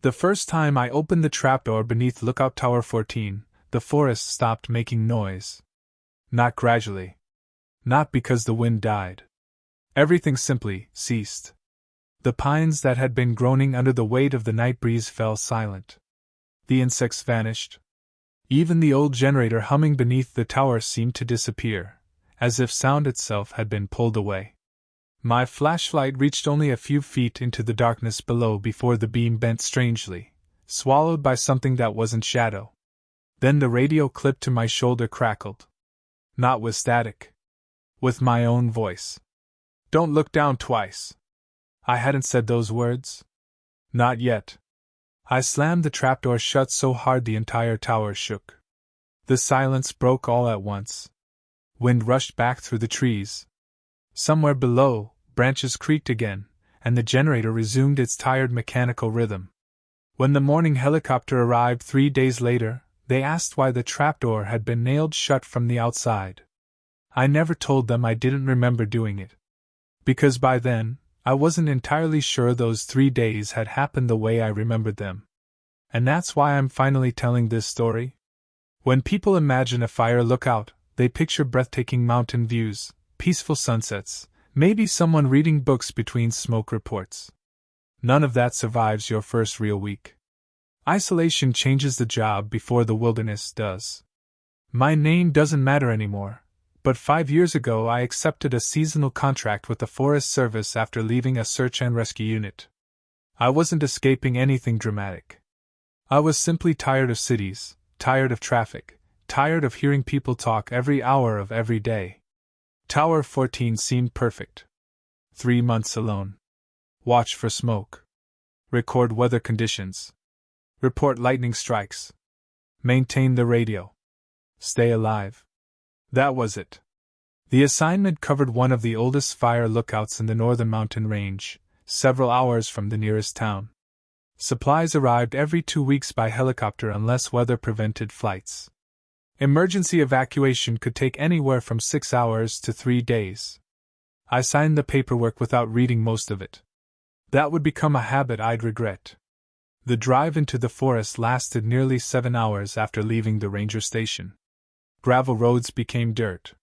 The first time I opened the trapdoor beneath Lookout Tower 14, the forest stopped making noise. Not gradually. Not because the wind died. Everything simply ceased. The pines that had been groaning under the weight of the night breeze fell silent. The insects vanished. Even the old generator humming beneath the tower seemed to disappear, as if sound itself had been pulled away. My flashlight reached only a few feet into the darkness below before the beam bent strangely, swallowed by something that wasn't shadow. Then the radio clipped to my shoulder crackled. Not with static. With my own voice. "Don't look down twice." I hadn't said those words. Not yet. I slammed the trapdoor shut so hard the entire tower shook. The silence broke all at once. Wind rushed back through the trees. Somewhere below, branches creaked again, and the generator resumed its tired mechanical rhythm. When the morning helicopter arrived 3 days later, they asked why the trapdoor had been nailed shut from the outside. I never told them I didn't remember doing it. Because by then, I wasn't entirely sure those 3 days had happened the way I remembered them. And that's why I'm finally telling this story. When people imagine a fire lookout, they picture breathtaking mountain views, peaceful sunsets, maybe someone reading books between smoke reports. None of that survives your first real week. Isolation changes the job before the wilderness does. My name doesn't matter anymore, but 5 years ago I accepted a seasonal contract with the Forest Service after leaving a search and rescue unit. I wasn't escaping anything dramatic. I was simply tired of cities, tired of traffic, tired of hearing people talk every hour of every day. Tower 14 seemed perfect. 3 months alone. Watch for smoke. Record weather conditions. Report lightning strikes. Maintain the radio. Stay alive. That was it. The assignment covered one of the oldest fire lookouts in the northern mountain range, several hours from the nearest town. Supplies arrived every 2 weeks by helicopter unless weather prevented flights. Emergency evacuation could take anywhere from 6 hours to 3 days. I signed the paperwork without reading most of it. That would become a habit I'd regret. The drive into the forest lasted nearly 7 hours after leaving the ranger station. Gravel roads became dirt.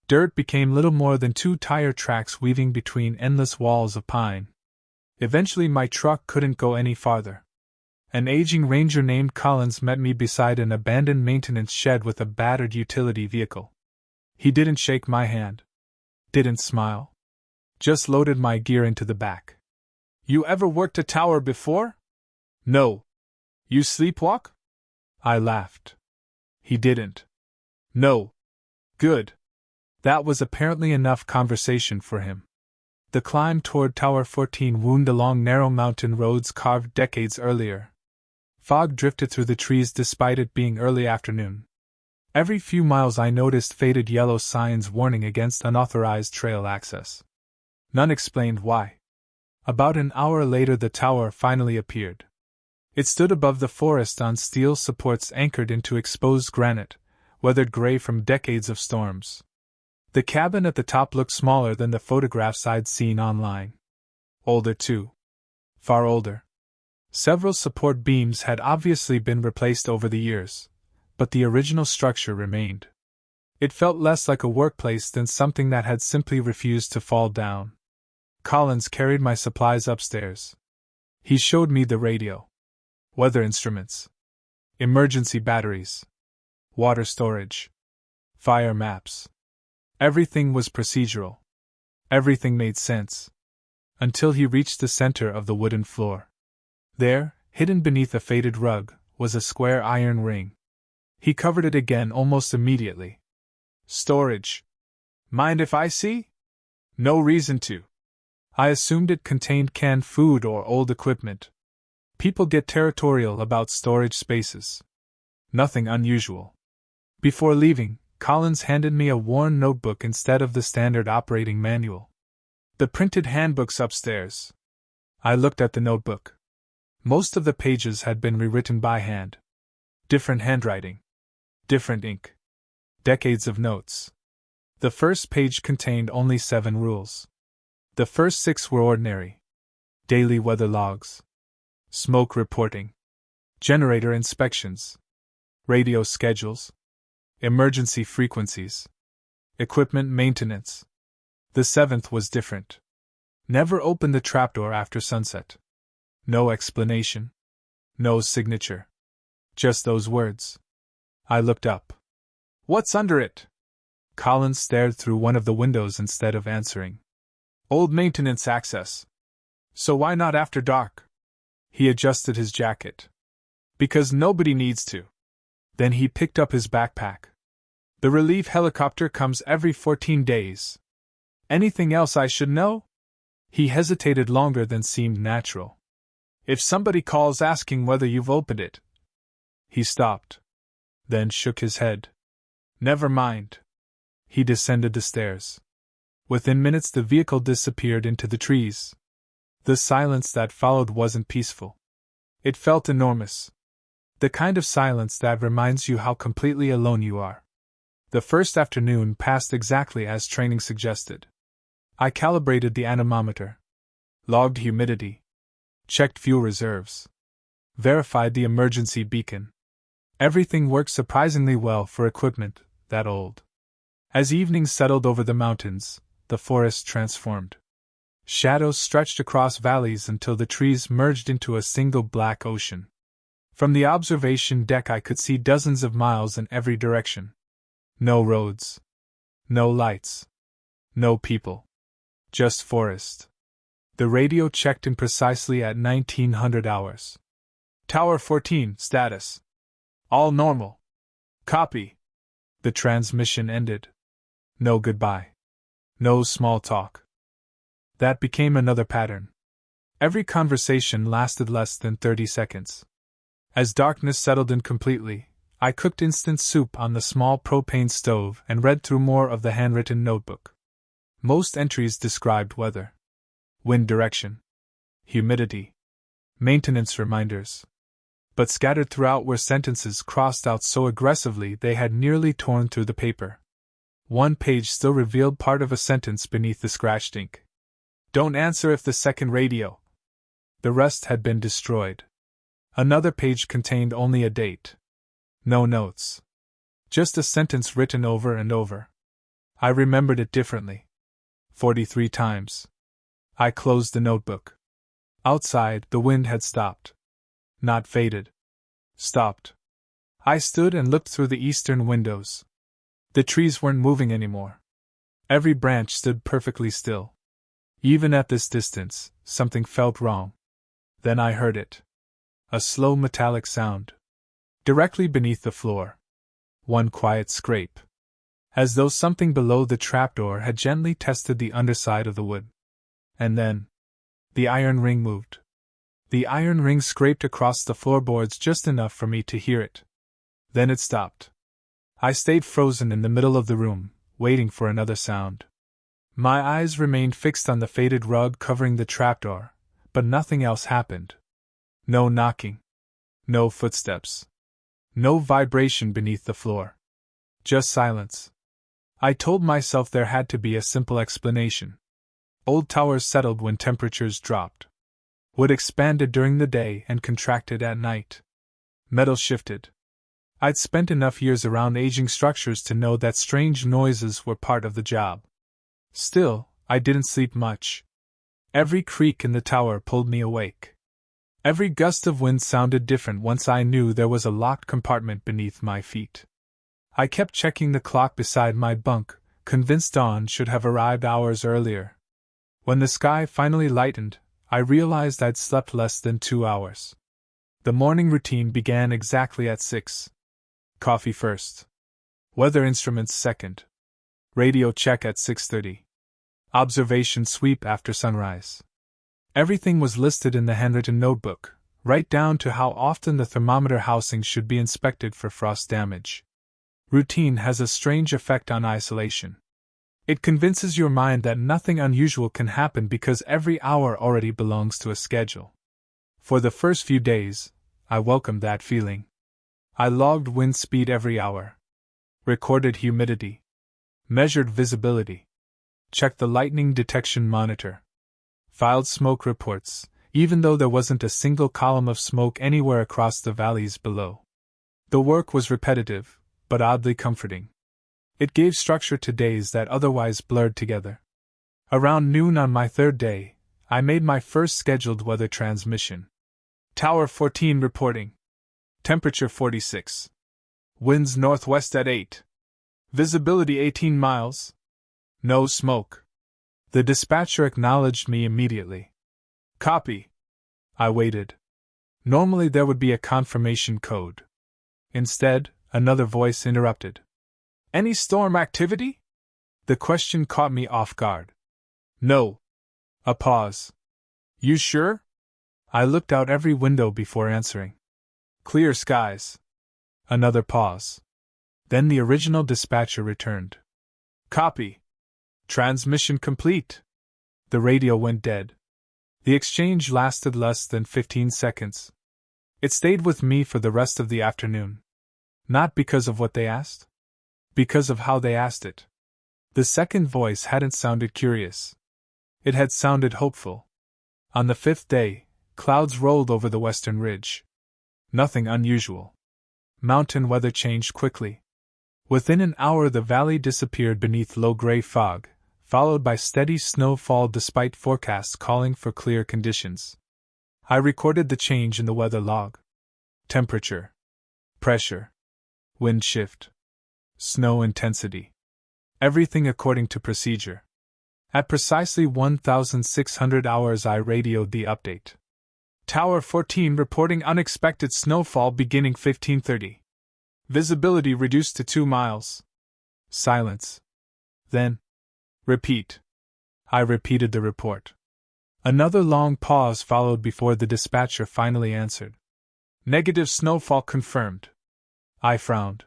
Dirt became little more than 2 tire tracks weaving between endless walls of pine. Eventually my truck couldn't go any farther. An aging ranger named Collins met me beside an abandoned maintenance shed with a battered utility vehicle. He didn't shake my hand. Didn't smile. Just loaded my gear into the back. "You ever worked a tower before?" "No." "You sleepwalk?" I laughed. He didn't. "No." Good. That was apparently enough conversation for him. The climb toward Tower 14 wound along narrow mountain roads carved decades earlier. Fog drifted through the trees despite it being early afternoon. Every few miles I noticed faded yellow signs warning against unauthorized trail access. None explained why. About an hour later the tower finally appeared. It stood above the forest on steel supports anchored into exposed granite, weathered gray from decades of storms. The cabin at the top looked smaller than the photographs I'd seen online. Older too. Far older. Several support beams had obviously been replaced over the years, but the original structure remained. It felt less like a workplace than something that had simply refused to fall down. Collins carried my supplies upstairs. He showed me the radio. Weather instruments. Emergency batteries. Water storage. Fire maps. Everything was procedural. Everything made sense. Until he reached the center of the wooden floor. There, hidden beneath a faded rug, was a square iron ring. He covered it again almost immediately. "Storage. Mind if I see?" "No reason to." I assumed it contained canned food or old equipment. People get territorial about storage spaces. Nothing unusual. Before leaving, Collins handed me a worn notebook instead of the standard operating manual. "The printed handbook's upstairs." I looked at the notebook. Most of the pages had been rewritten by hand. Different handwriting. Different ink. Decades of notes. The first page contained only 7 rules. The first 6 were ordinary. Daily weather logs. smoke reporting, generator inspections, radio schedules, emergency frequencies, equipment maintenance. The 7th was different. Never open the trapdoor after sunset. No explanation. No signature. Just those words. I looked up. What's under it? Collins stared through one of the windows instead of answering. Old maintenance access. So why not after dark? He adjusted his jacket. Because nobody needs to. Then he picked up his backpack. The relief helicopter comes every 14 days. Anything else I should know? He hesitated longer than seemed natural. If somebody calls asking whether you've opened it. He stopped. Then shook his head. Never mind. He descended the stairs. Within minutes the vehicle disappeared into the trees. The silence that followed wasn't peaceful. It felt enormous. The kind of silence that reminds you how completely alone you are. The first afternoon passed exactly as training suggested. I calibrated the anemometer, logged humidity, checked fuel reserves, verified the emergency beacon. Everything worked surprisingly well for equipment that old. As evening settled over the mountains, the forest transformed. Shadows stretched across valleys until the trees merged into a single black ocean. From the observation deck I could see dozens of miles in every direction. No roads. No lights. No people. Just forest. The radio checked in precisely at 1900 hours. Tower 14, status. All normal. Copy. The transmission ended. No goodbye. No small talk. That became another pattern. Every conversation lasted less than 30 seconds. As darkness settled in completely, I cooked instant soup on the small propane stove and read through more of the handwritten notebook. Most entries described weather, wind direction, humidity, maintenance reminders. But scattered throughout were sentences crossed out so aggressively they had nearly torn through the paper. One page still revealed part of a sentence beneath the scratched ink. Don't answer if the second radio. The rest had been destroyed. Another page contained only a date. No notes. Just a sentence written over and over. I remembered it differently. 43 times. I closed the notebook. Outside, the wind had stopped. Not faded. Stopped. I stood and looked through the eastern windows. The trees weren't moving anymore. Every branch stood perfectly still. Even at this distance, something felt wrong. Then I heard it. A slow metallic sound. Directly beneath the floor. One quiet scrape. As though something below the trapdoor had gently tested the underside of the wood. And then, the iron ring moved. The iron ring scraped across the floorboards just enough for me to hear it. Then it stopped. I stayed frozen in the middle of the room, waiting for another sound. My eyes remained fixed on the faded rug covering the trapdoor, but nothing else happened. No knocking. No footsteps. No vibration beneath the floor. Just silence. I told myself there had to be a simple explanation. Old towers settled when temperatures dropped. Wood expanded during the day and contracted at night. Metal shifted. I'd spent enough years around aging structures to know that strange noises were part of the job. Still, I didn't sleep much. Every creak in the tower pulled me awake. Every gust of wind sounded different once I knew there was a locked compartment beneath my feet. I kept checking the clock beside my bunk, convinced dawn should have arrived hours earlier. When the sky finally lightened, I realized I'd slept less than 2 hours. The morning routine began exactly at 6. Coffee first. Weather instruments second. Radio check at 6:30. Observation sweep after sunrise. Everything was listed in the handwritten notebook, right down to how often the thermometer housing should be inspected for frost damage. Routine has a strange effect on isolation. It convinces your mind that nothing unusual can happen because every hour already belongs to a schedule. For the first few days, I welcomed that feeling. I logged wind speed every hour, recorded humidity, measured visibility, checked the lightning detection monitor, filed smoke reports, even though there wasn't a single column of smoke anywhere across the valleys below. The work was repetitive, but oddly comforting. It gave structure to days that otherwise blurred together. Around noon on my third day, I made my first scheduled weather transmission. Tower 14 reporting. Temperature 46. Winds northwest at 8. Visibility 18 miles. No smoke. The dispatcher acknowledged me immediately. Copy. I waited. Normally there would be a confirmation code. Instead, another voice interrupted. Any storm activity? The question caught me off guard. No. A pause. You sure? I looked out every window before answering. Clear skies. Another pause. Then the original dispatcher returned. Copy. Transmission complete. The radio went dead. The exchange lasted less than 15 seconds. It stayed with me for the rest of the afternoon. Not because of what they asked. Because of how they asked it. The second voice hadn't sounded curious. It had sounded hopeful. On the fifth day, clouds rolled over the western ridge. Nothing unusual. Mountain weather changed quickly. Within an hour the valley disappeared beneath low-gray fog, followed by steady snowfall despite forecasts calling for clear conditions. I recorded the change in the weather log. Temperature. Pressure. Wind shift. Snow intensity. Everything according to procedure. At precisely 1,600 hours I radioed the update. Tower 14 reporting unexpected snowfall beginning 1530. Visibility reduced to 2 miles. Silence. Then, repeat. I repeated the report. Another long pause followed before the dispatcher finally answered. Negative snowfall confirmed. I frowned.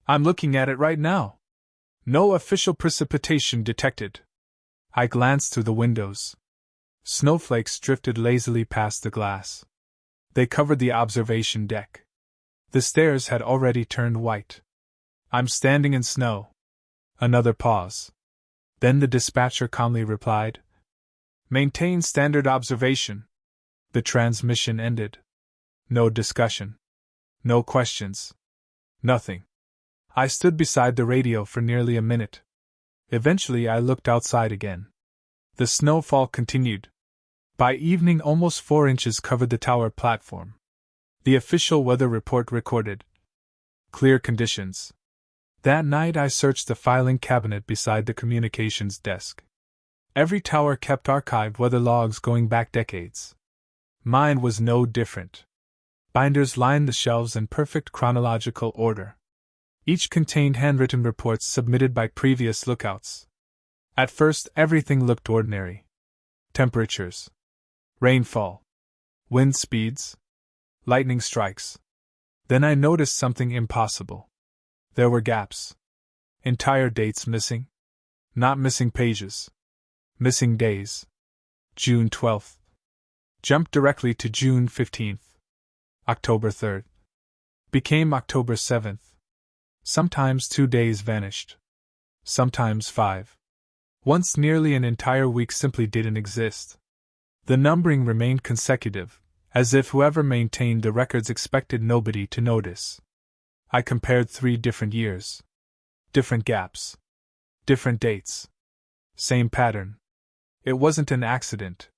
I'm looking at it right now. No official precipitation detected. I glanced through the windows. Snowflakes drifted lazily past the glass. They covered the observation deck. The stairs had already turned white. I'm standing in snow. Another pause. Then the dispatcher calmly replied, Maintain standard observation. The transmission ended. No discussion. No questions. Nothing. I stood beside the radio for nearly a minute. Eventually I looked outside again. The snowfall continued. By evening almost 4 inches covered the tower platform. The official weather report recorded clear conditions. That night I searched the filing cabinet beside the communications desk. Every tower kept archived weather logs going back decades. Mine was no different. Binders lined the shelves in perfect chronological order. Each contained handwritten reports submitted by previous lookouts. At first everything looked ordinary. Temperatures. Rainfall. Wind speeds. Lightning strikes. Then I noticed something impossible. There were gaps. Entire dates missing. Not missing pages. Missing days. June 12th. Jumped directly to June 15th. October 3rd. Became October 7th. Sometimes 2 days vanished. Sometimes 5. Once nearly an entire week simply didn't exist. The numbering remained consecutive, as if whoever maintained the records expected nobody to notice. I compared 3 different years. Different gaps. Different dates. Same pattern. It wasn't an accident.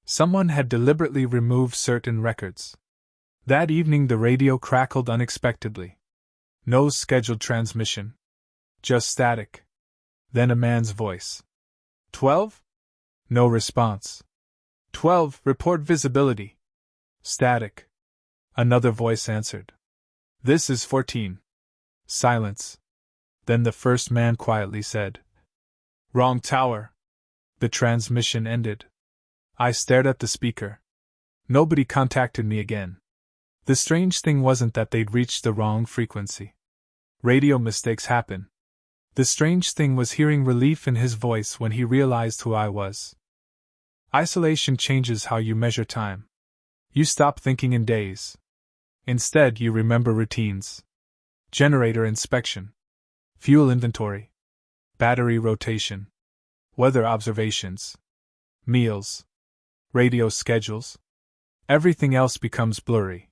Someone had deliberately removed certain records. That evening the radio crackled unexpectedly. No scheduled transmission. Just static. Then a man's voice. 12? No response. 12, report visibility. Static. Another voice answered. This is 14. Silence. Then the first man quietly said, Wrong tower. The transmission ended. I stared at the speaker. Nobody contacted me again. The strange thing wasn't that they'd reached the wrong frequency. Radio mistakes happen. The strange thing was hearing relief in his voice when he realized who I was. Isolation changes how you measure time. You stop thinking in days. Instead, you remember routines. Generator inspection. Fuel inventory. Battery rotation. Weather observations. Meals. Radio schedules. Everything else becomes blurry.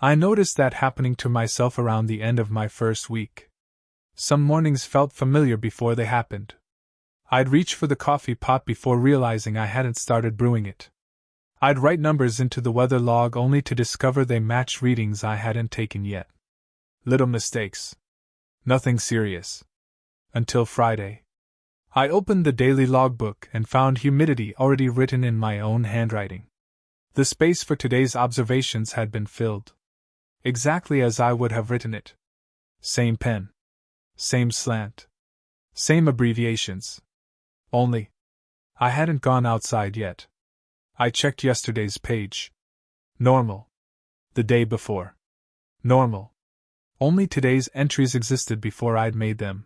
I noticed that happening to myself around the end of my first week. Some mornings felt familiar before they happened. I'd reach for the coffee pot before realizing I hadn't started brewing it. I'd write numbers into the weather log only to discover they matched readings I hadn't taken yet. Little mistakes. Nothing serious. Until Friday. I opened the daily logbook and found humidity already written in my own handwriting. The space for today's observations had been filled. Exactly as I would have written it. Same pen. Same slant. Same abbreviations. Only, I hadn't gone outside yet. I checked yesterday's page. Normal. The day before. Normal. Only today's entries existed before I'd made them.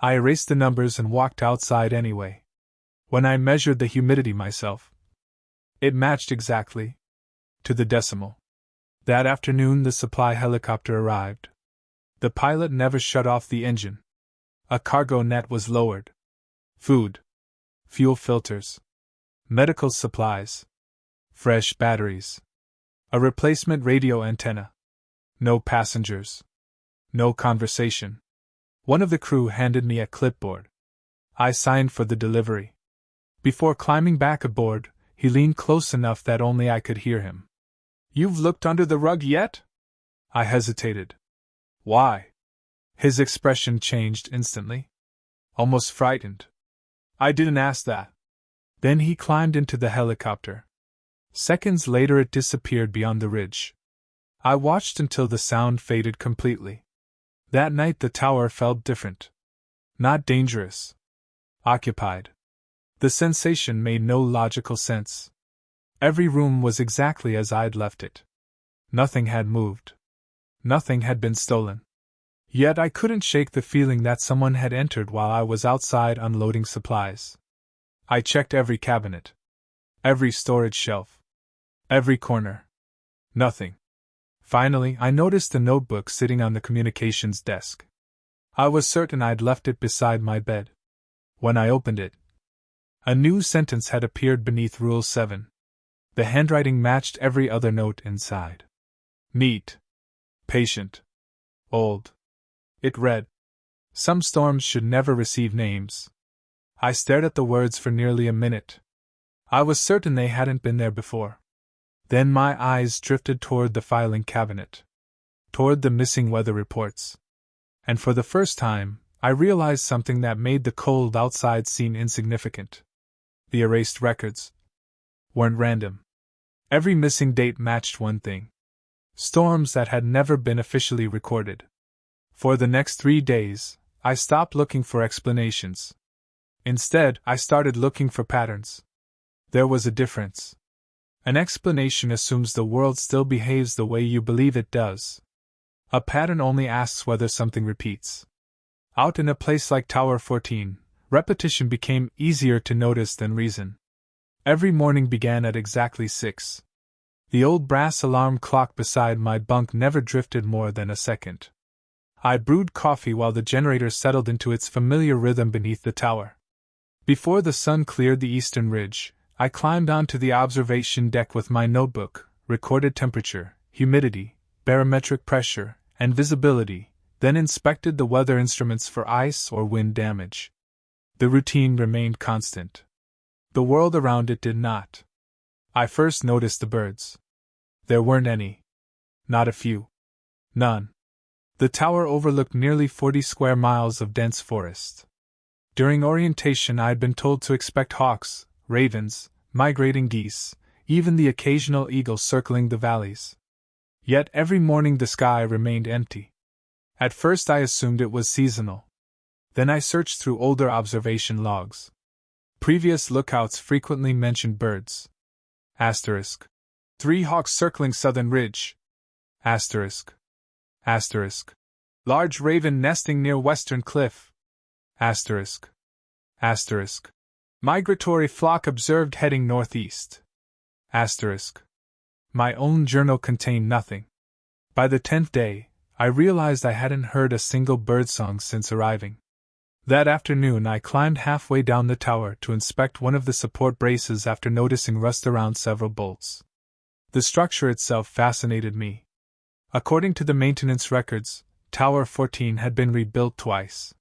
I erased the numbers and walked outside anyway. When I measured the humidity myself, it matched exactly. To the decimal. That afternoon the supply helicopter arrived. The pilot never shut off the engine. A cargo net was lowered. Food. Fuel filters. Medical supplies. Fresh batteries. A replacement radio antenna. No passengers. No conversation. One of the crew handed me a clipboard. I signed for the delivery. Before climbing back aboard, he leaned close enough that only I could hear him. "You've looked under the rug yet?" I hesitated. "Why?" His expression changed instantly. Almost frightened. "I didn't ask that." Then he climbed into the helicopter. Seconds later it disappeared beyond the ridge. I watched until the sound faded completely. That night the tower felt different. Not dangerous. Occupied. The sensation made no logical sense. Every room was exactly as I'd left it. Nothing had moved. Nothing had been stolen. Yet I couldn't shake the feeling that someone had entered while I was outside unloading supplies. I checked every cabinet. Every storage shelf. Every corner. Nothing. Finally, I noticed a notebook sitting on the communications desk. I was certain I'd left it beside my bed. When I opened it, a new sentence had appeared beneath Rule 7. The handwriting matched every other note inside. Neat. Patient. Old. It read, "Some storms should never receive names." I stared at the words for nearly a minute. I was certain they hadn't been there before. Then my eyes drifted toward the filing cabinet. Toward the missing weather reports. And for the first time, I realized something that made the cold outside seem insignificant. The erased records weren't random. Every missing date matched one thing. Storms that had never been officially recorded. For the next 3 days, I stopped looking for explanations. Instead, I started looking for patterns. There was a difference. An explanation assumes the world still behaves the way you believe it does. A pattern only asks whether something repeats. Out in a place like Tower 14, repetition became easier to notice than reason. Every morning began at exactly 6. The old brass alarm clock beside my bunk never drifted more than a second. I brewed coffee while the generator settled into its familiar rhythm beneath the tower. Before the sun cleared the eastern ridge, I climbed onto the observation deck with my notebook, recorded temperature, humidity, barometric pressure, and visibility, then inspected the weather instruments for ice or wind damage. The routine remained constant. The world around it did not. I first noticed the birds. There weren't any. Not a few. None. The tower overlooked nearly 40 square miles of dense forest. During orientation I had been told to expect hawks, ravens, migrating geese, even the occasional eagle circling the valleys. Yet every morning the sky remained empty. At first I assumed it was seasonal. Then I searched through older observation logs. Previous lookouts frequently mentioned birds. Asterisk. 3 hawks circling southern ridge. Asterisk. Asterisk. Large raven nesting near western cliff. Asterisk. Asterisk. Migratory flock observed heading northeast. Asterisk. My own journal contained nothing. By the 10th day, I realized I hadn't heard a single birdsong since arriving. That afternoon I climbed halfway down the tower to inspect one of the support braces after noticing rust around several bolts. The structure itself fascinated me. According to the maintenance records, Tower 14 had been rebuilt twice.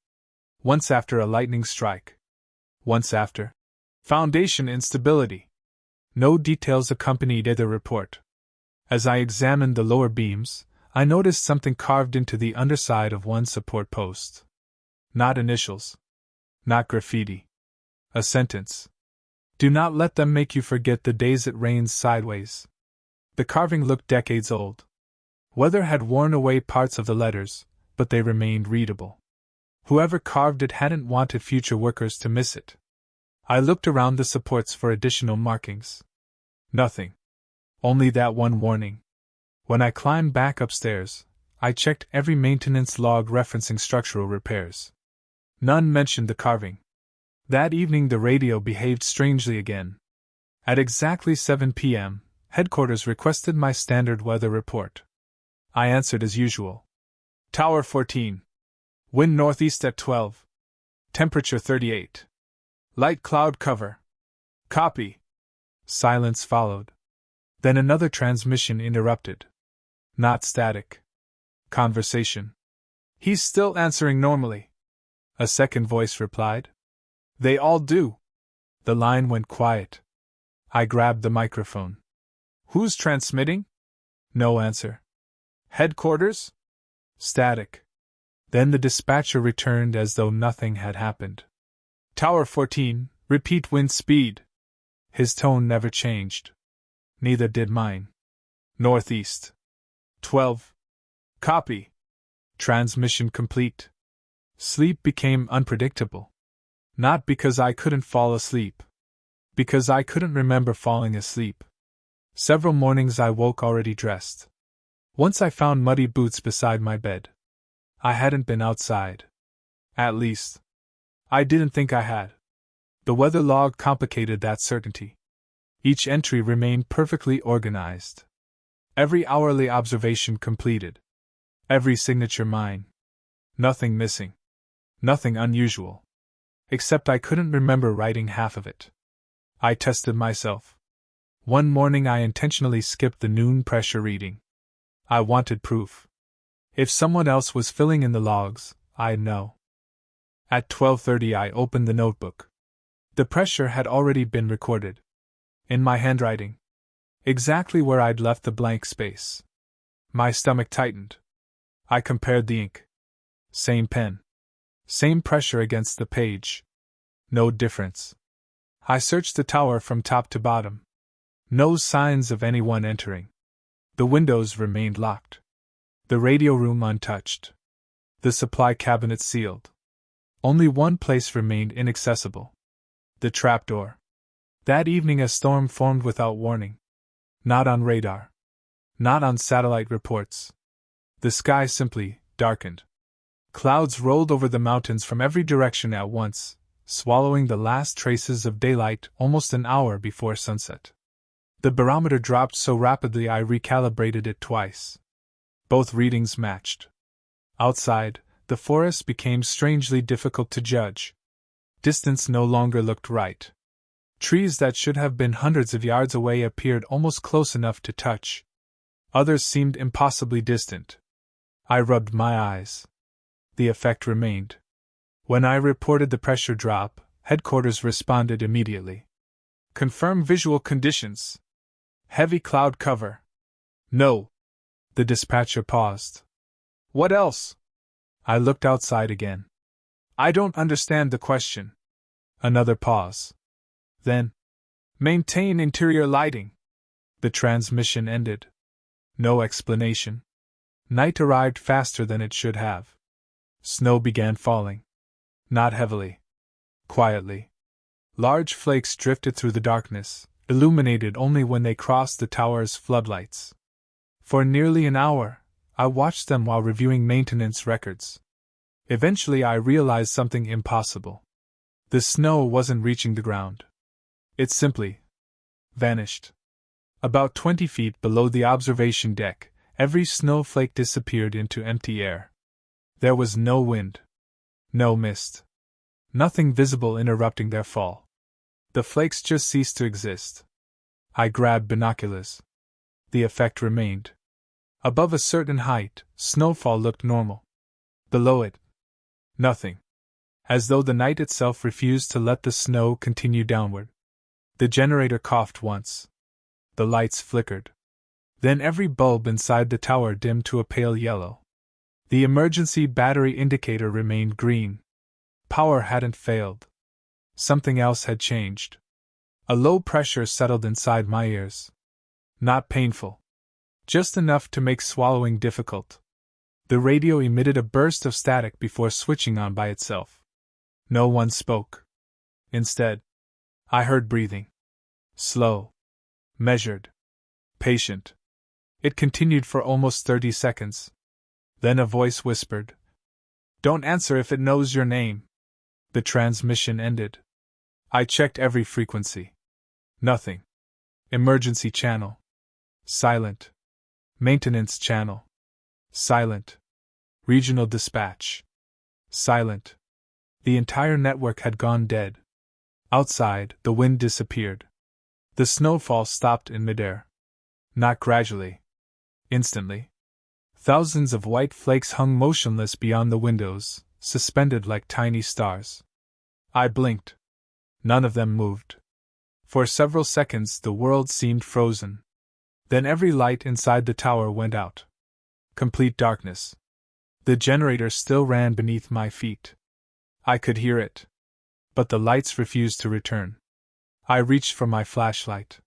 Once after a lightning strike. Once after foundation instability. No details accompanied either report. As I examined the lower beams, I noticed something carved into the underside of one support post. Not initials. Not graffiti. A sentence. Do not let them make you forget the days it rains sideways. The carving looked decades old. Weather had worn away parts of the letters, but they remained readable. Whoever carved it hadn't wanted future workers to miss it. I looked around the supports for additional markings. Nothing. Only that one warning. When I climbed back upstairs, I checked every maintenance log referencing structural repairs. None mentioned the carving. That evening the radio behaved strangely again. At exactly 7 p.m., headquarters requested my standard weather report. I answered as usual. Tower 14. Wind northeast at 12. Temperature 38. Light cloud cover. Copy. Silence followed. Then another transmission interrupted. Not static. Conversation. He's still answering normally. A second voice replied. They all do. The line went quiet. I grabbed the microphone. Who's transmitting? No answer. Headquarters? Static. Then the dispatcher returned as though nothing had happened. Tower 14, repeat wind speed. His tone never changed. Neither did mine. Northeast. 12. Copy. Transmission complete. Sleep became unpredictable. Not because I couldn't fall asleep. Because I couldn't remember falling asleep. Several mornings I woke already dressed. Once I found muddy boots beside my bed. I hadn't been outside. At least, I didn't think I had. The weather log complicated that certainty. Each entry remained perfectly organized. Every hourly observation completed. Every signature mine. Nothing missing. Nothing unusual. Except I couldn't remember writing half of it. I tested myself. One morning I intentionally skipped the noon pressure reading. I wanted proof. If someone else was filling in the logs, I'd know. At 12:30 I opened the notebook. The pressure had already been recorded. In my handwriting. Exactly where I'd left the blank space. My stomach tightened. I compared the ink. Same pen. Same pressure against the page. No difference. I searched the tower from top to bottom. No signs of anyone entering. The windows remained locked. The radio room untouched. The supply cabinet sealed. Only one place remained inaccessible. The trapdoor. That evening a storm formed without warning. Not on radar. Not on satellite reports. The sky simply darkened. Clouds rolled over the mountains from every direction at once, swallowing the last traces of daylight almost an hour before sunset. The barometer dropped so rapidly I recalibrated it twice. Both readings matched. Outside, the forest became strangely difficult to judge. Distance no longer looked right. Trees that should have been hundreds of yards away appeared almost close enough to touch. Others seemed impossibly distant. I rubbed my eyes. The effect remained. When I reported the pressure drop, headquarters responded immediately. Confirm visual conditions. Heavy cloud cover. No. The dispatcher paused. What else? I looked outside again. I don't understand the question. Another pause. Then, maintain interior lighting. The transmission ended. No explanation. Night arrived faster than it should have. Snow began falling. Not heavily. Quietly. Large flakes drifted through the darkness, illuminated only when they crossed the tower's floodlights. For nearly an hour, I watched them while reviewing maintenance records. Eventually I realized something impossible. The snow wasn't reaching the ground. It simply vanished. About 20 feet below the observation deck, every snowflake disappeared into empty air. There was no wind. No mist. Nothing visible interrupting their fall. The flakes just ceased to exist. I grabbed binoculars. The effect remained. Above a certain height, snowfall looked normal. Below it, nothing. As though the night itself refused to let the snow continue downward. The generator coughed once. The lights flickered. Then every bulb inside the tower dimmed to a pale yellow. The emergency battery indicator remained green. Power hadn't failed. Something else had changed. A low pressure settled inside my ears. Not painful. Just enough to make swallowing difficult. The radio emitted a burst of static before switching on by itself. No one spoke. Instead, I heard breathing. Slow. Measured. Patient. It continued for almost 30 seconds. Then a voice whispered, "Don't answer if it knows your name." The transmission ended. I checked every frequency. Nothing. Emergency channel. Silent. Maintenance channel. Silent. Regional dispatch. Silent. The entire network had gone dead. Outside, the wind disappeared. The snowfall stopped in midair. Not gradually. Instantly. Thousands of white flakes hung motionless beyond the windows, suspended like tiny stars. I blinked. None of them moved. For several seconds the world seemed frozen. Then every light inside the tower went out. Complete darkness. The generator still ran beneath my feet. I could hear it. But the lights refused to return. I reached for my flashlight.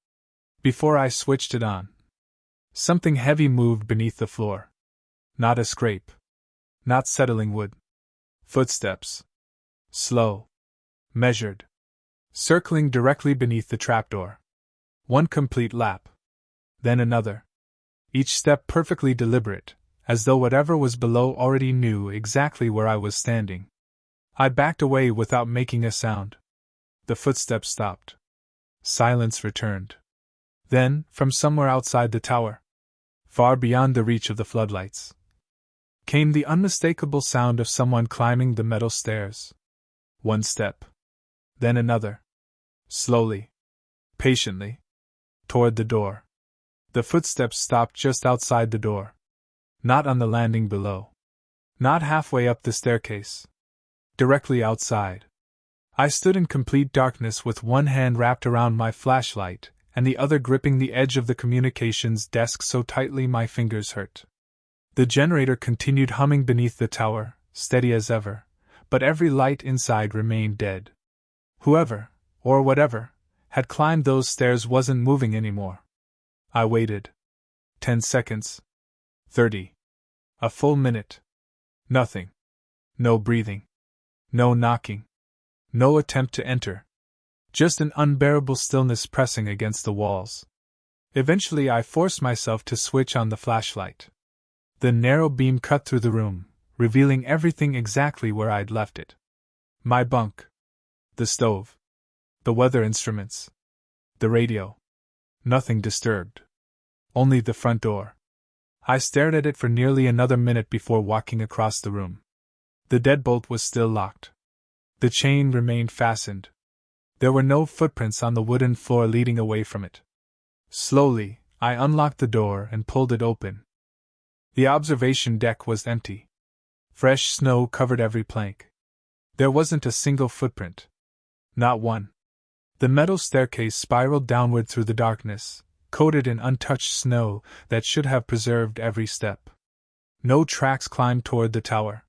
Before I switched it on, something heavy moved beneath the floor. Not a scrape. Not settling wood. Footsteps. Slow. Measured. Circling directly beneath the trapdoor. One complete lap. Then another. Each step perfectly deliberate, as though whatever was below already knew exactly where I was standing. I backed away without making a sound. The footsteps stopped. Silence returned. Then, from somewhere outside the tower, far beyond the reach of the floodlights, came the unmistakable sound of someone climbing the metal stairs. One step. Then another. Slowly. Patiently. Toward the door. The footsteps stopped just outside the door. Not on the landing below. Not halfway up the staircase. Directly outside. I stood in complete darkness with one hand wrapped around my flashlight and the other gripping the edge of the communications desk so tightly my fingers hurt. The generator continued humming beneath the tower, steady as ever, but every light inside remained dead. Whoever, or whatever, had climbed those stairs wasn't moving anymore. I waited. 10 seconds. 30. A full minute. Nothing. No breathing. No knocking. No attempt to enter. Just an unbearable stillness pressing against the walls. Eventually I forced myself to switch on the flashlight. The narrow beam cut through the room, revealing everything exactly where I'd left it. My bunk. The stove. The weather instruments. The radio. Nothing disturbed. Only the front door. I stared at it for nearly another minute before walking across the room. The deadbolt was still locked. The chain remained fastened. There were no footprints on the wooden floor leading away from it. Slowly, I unlocked the door and pulled it open. The observation deck was empty. Fresh snow covered every plank. There wasn't a single footprint. Not one. The metal staircase spiraled downward through the darkness, coated in untouched snow that should have preserved every step. No tracks climbed toward the tower.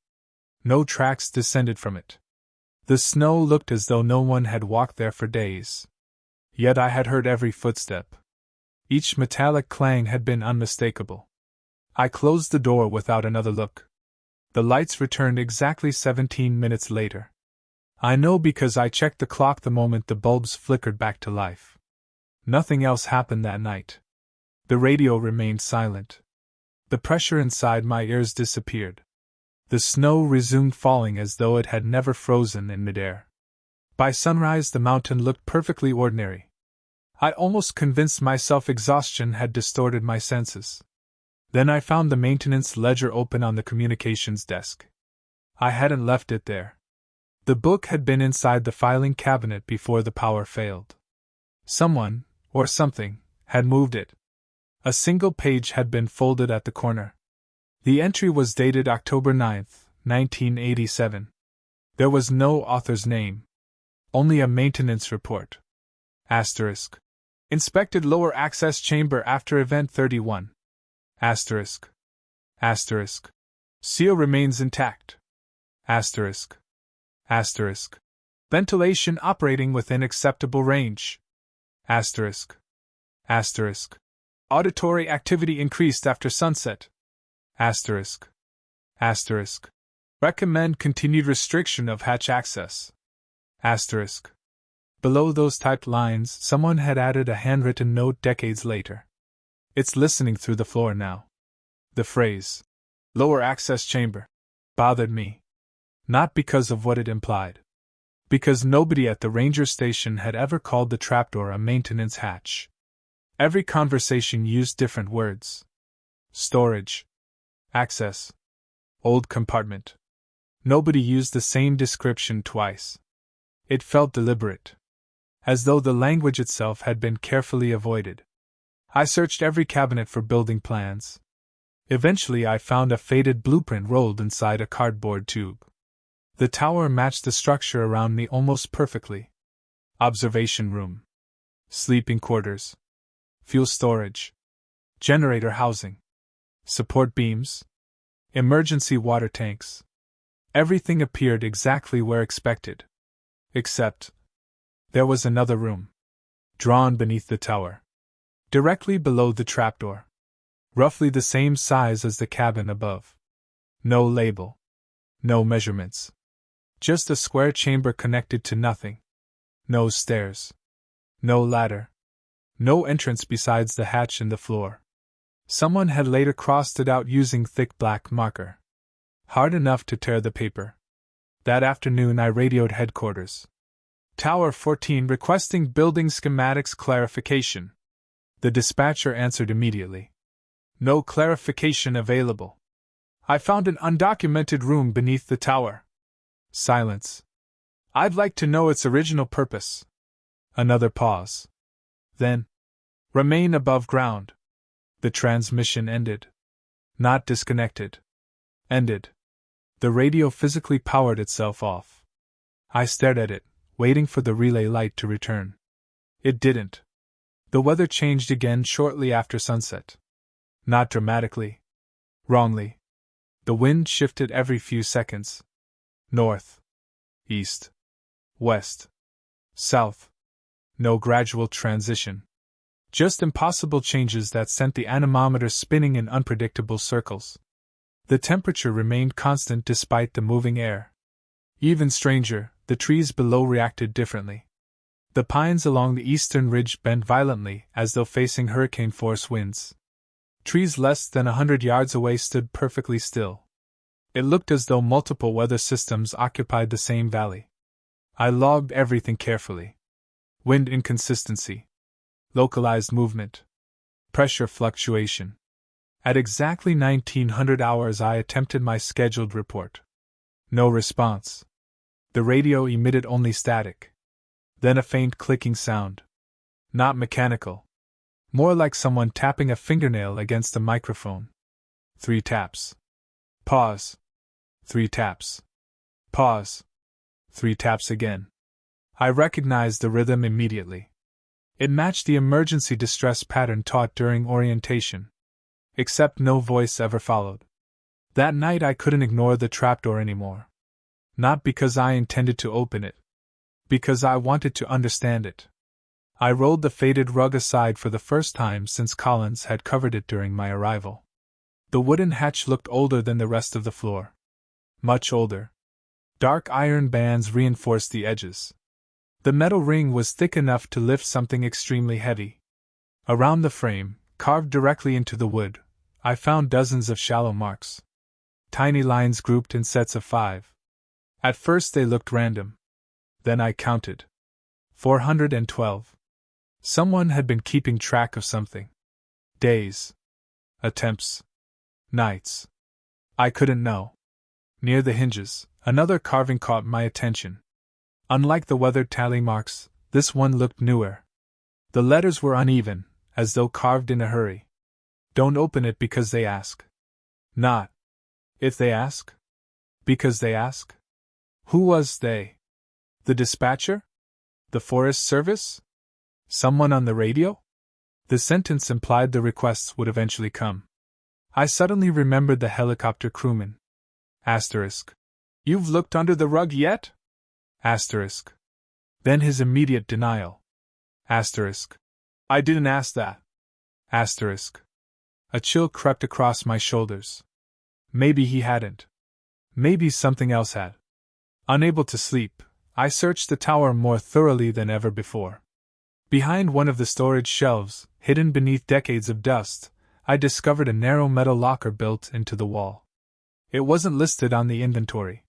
No tracks descended from it. The snow looked as though no one had walked there for days. Yet I had heard every footstep. Each metallic clang had been unmistakable. I closed the door without another look. The lights returned exactly 17 minutes later. I know because I checked the clock the moment the bulbs flickered back to life. Nothing else happened that night. The radio remained silent. The pressure inside my ears disappeared. The snow resumed falling as though it had never frozen in midair. By sunrise the mountain looked perfectly ordinary. I'd almost convinced myself exhaustion had distorted my senses. Then I found the maintenance ledger open on the communications desk. I hadn't left it there. The book had been inside the filing cabinet before the power failed. Someone, or something, had moved it. A single page had been folded at the corner. The entry was dated October 9th, 1987. There was no author's name. Only a maintenance report. Asterisk. Inspected lower access chamber after event 31. Asterisk. Asterisk. Seal remains intact. Asterisk. Asterisk. Ventilation operating within acceptable range. Asterisk. Asterisk. Auditory activity increased after sunset. Asterisk. Asterisk. Recommend continued restriction of hatch access. Asterisk. Below those typed lines, someone had added a handwritten note decades later. It's listening through the floor now. The phrase, lower access chamber, bothered me. Not because of what it implied. Because nobody at the ranger station had ever called the trapdoor a maintenance hatch. Every conversation used different words. Storage. Access. Old compartment. Nobody used the same description twice. It felt deliberate. As though the language itself had been carefully avoided. I searched every cabinet for building plans. Eventually I found a faded blueprint rolled inside a cardboard tube. The tower matched the structure around me almost perfectly. Observation room. Sleeping quarters. Fuel storage. Generator housing. Support beams. Emergency water tanks. Everything appeared exactly where expected. Except, there was another room. Drawn beneath the tower. Directly below the trapdoor. Roughly the same size as the cabin above. No label. No measurements. Just a square chamber connected to nothing. No stairs. No ladder. No entrance besides the hatch in the floor. Someone had later crossed it out using thick black marker. Hard enough to tear the paper. That afternoon I radioed headquarters. Tower 14 requesting building schematics clarification. The dispatcher answered immediately. No clarification available. I found an undocumented room beneath the tower. Silence. I'd like to know its original purpose. Another pause. Then, remain above ground. The transmission ended. Not disconnected. Ended. The radio physically powered itself off. I stared at it, waiting for the relay light to return. It didn't. The weather changed again shortly after sunset. Not dramatically. Wrongly. The wind shifted every few seconds. North. East. West. South. No gradual transition. Just impossible changes that sent the anemometer spinning in unpredictable circles. The temperature remained constant despite the moving air. Even stranger, the trees below reacted differently. The pines along the eastern ridge bent violently as though facing hurricane-force winds. Trees less than 100 yards away stood perfectly still. It looked as though multiple weather systems occupied the same valley. I logged everything carefully. Wind inconsistency. Localized movement. Pressure fluctuation. At exactly 1900 hours I attempted my scheduled report. No response. The radio emitted only static. Then a faint clicking sound. Not mechanical. More like someone tapping a fingernail against a microphone. 3 taps. Pause. 3 taps. Pause. 3 taps again. I recognized the rhythm immediately. It matched the emergency distress pattern taught during orientation. Except no voice ever followed. That night I couldn't ignore the trapdoor anymore. Not because I intended to open it. Because I wanted to understand it. I rolled the faded rug aside for the first time since Collins had covered it during my arrival. The wooden hatch looked older than the rest of the floor. Much older. Dark iron bands reinforced the edges. The metal ring was thick enough to lift something extremely heavy. Around the frame, carved directly into the wood, I found dozens of shallow marks. Tiny lines grouped in sets of 5. At first they looked random. Then I counted. 412. Someone had been keeping track of something. Days. Attempts. Nights. I couldn't know. Near the hinges, another carving caught my attention. Unlike the weathered tally marks, this one looked newer. The letters were uneven, as though carved in a hurry. Don't open it because they ask. Not if they ask. Because they ask? Who was they? The dispatcher? The Forest Service? Someone on the radio? The sentence implied the requests would eventually come. I suddenly remembered the helicopter crewman. Asterisk. You've looked under the rug yet? Asterisk. Then his immediate denial. Asterisk. I didn't ask that. Asterisk. A chill crept across my shoulders. Maybe he hadn't. Maybe something else had. Unable to sleep, I searched the tower more thoroughly than ever before. Behind one of the storage shelves, hidden beneath decades of dust, I discovered a narrow metal locker built into the wall. It wasn't listed on the inventory.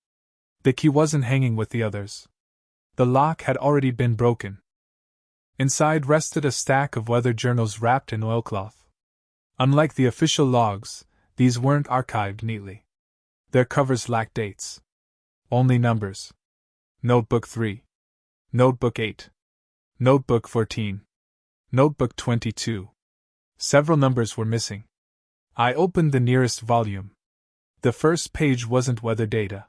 The key wasn't hanging with the others. The lock had already been broken. Inside rested a stack of weather journals wrapped in oilcloth. Unlike the official logs, these weren't archived neatly. Their covers lacked dates. Only numbers. Notebook 3. Notebook 8. Notebook 14. Notebook 22. Several numbers were missing. I opened the nearest volume. The first page wasn't weather data.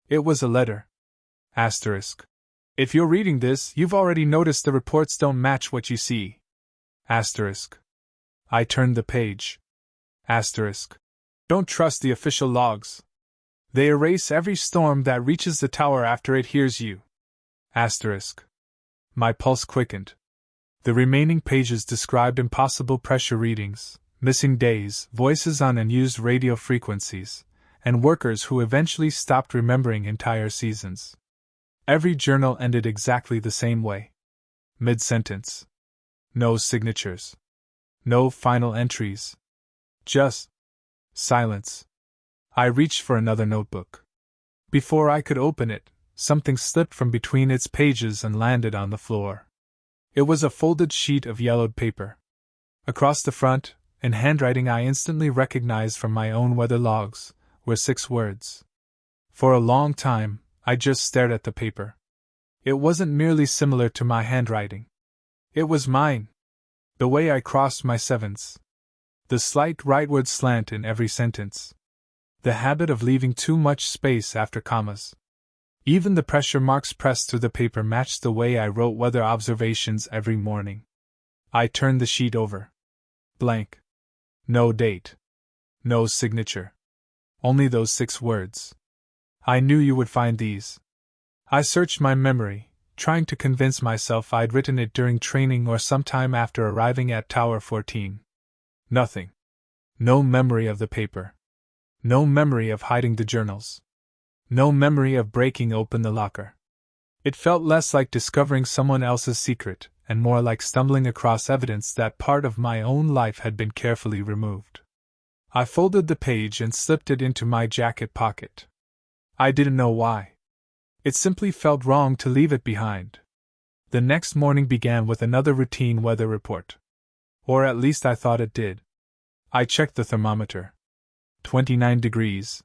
It was a letter. Asterisk. If you're reading this, you've already noticed the reports don't match what you see. Asterisk. I turned the page. Asterisk. Don't trust the official logs. They erase every storm that reaches the tower after it hears you. Asterisk. My pulse quickened. The remaining pages described impossible pressure readings, missing days, voices on unused radio frequencies, and workers who eventually stopped remembering entire seasons. Every journal ended exactly the same way. Mid-sentence. No signatures. No final entries. Just silence. I reached for another notebook. Before I could open it, something slipped from between its pages and landed on the floor. It was a folded sheet of yellowed paper. Across the front, in handwriting I instantly recognized from my own weather logs, were 6 words. For a long time, I just stared at the paper. It wasn't merely similar to my handwriting. It was mine. The way I crossed my sevens. The slight rightward slant in every sentence. The habit of leaving too much space after commas. Even the pressure marks pressed through the paper matched the way I wrote weather observations every morning. I turned the sheet over. Blank. No date. No signature. Only those 6 words. I knew you would find these. I searched my memory, trying to convince myself I'd written it during training or sometime after arriving at Tower 14. Nothing. No memory of the paper. No memory of hiding the journals. No memory of breaking open the locker. It felt less like discovering someone else's secret, and more like stumbling across evidence that part of my own life had been carefully removed. I folded the page and slipped it into my jacket pocket. I didn't know why. It simply felt wrong to leave it behind. The next morning began with another routine weather report. Or at least I thought it did. I checked the thermometer. 29 degrees.